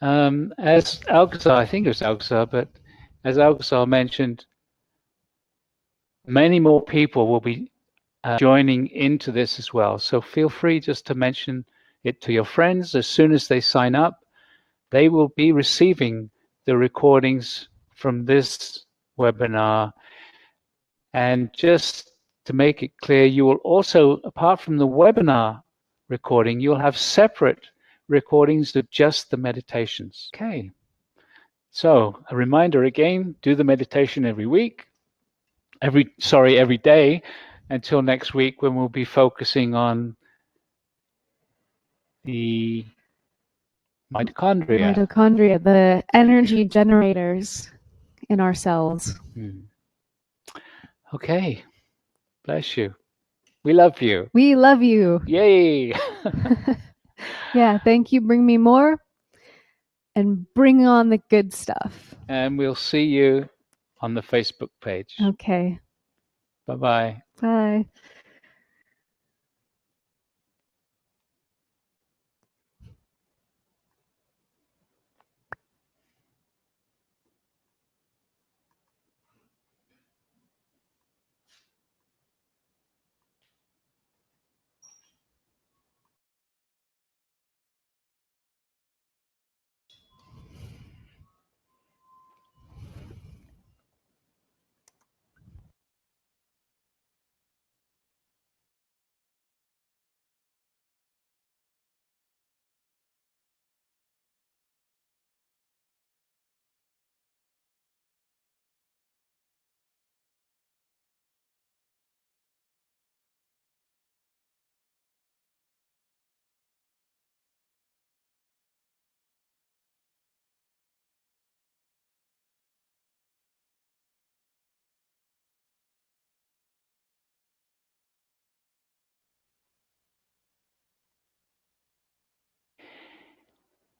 [SPEAKER 2] as Alcazar, I think it was Alcazar, but as Alcazar mentioned, many more people will be joining into this as well. So feel free just to mention it to your friends. As soon as they sign up, they will be receiving the recordings from this webinar. And just to make it clear, you will also, apart from the webinar recording, you'll have separate recordings of just the meditations. Okay. So a reminder again, do the meditation every week, every day until next week when we'll be focusing on the mitochondria.
[SPEAKER 1] Mitochondria, the energy generators in our cells.
[SPEAKER 2] Okay. Bless you. We love you.
[SPEAKER 1] We love you.
[SPEAKER 2] Yay.
[SPEAKER 1] Yeah, thank you. Bring me more and bring on the good stuff.
[SPEAKER 2] And we'll see you on the Facebook page.
[SPEAKER 1] Okay.
[SPEAKER 2] Bye-bye.
[SPEAKER 1] Bye.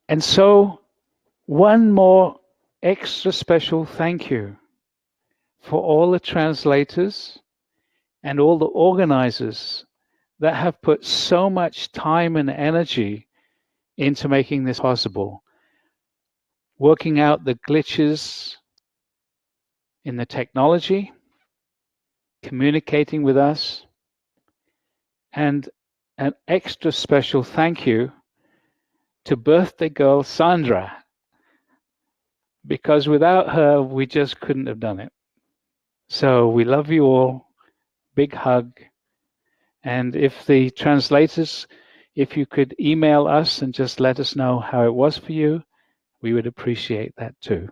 [SPEAKER 2] And so, one more extra special thank you for all the translators and all the organizers that have put so much time and energy into making this possible, working out the glitches in the technology, communicating with us, and an extra special thank you to birthday girl Sandra, because without her, we just couldn't have done it. So we love you all. Big hug. And if the translators, if you could email us and just let us know how it was for you, we would appreciate that too.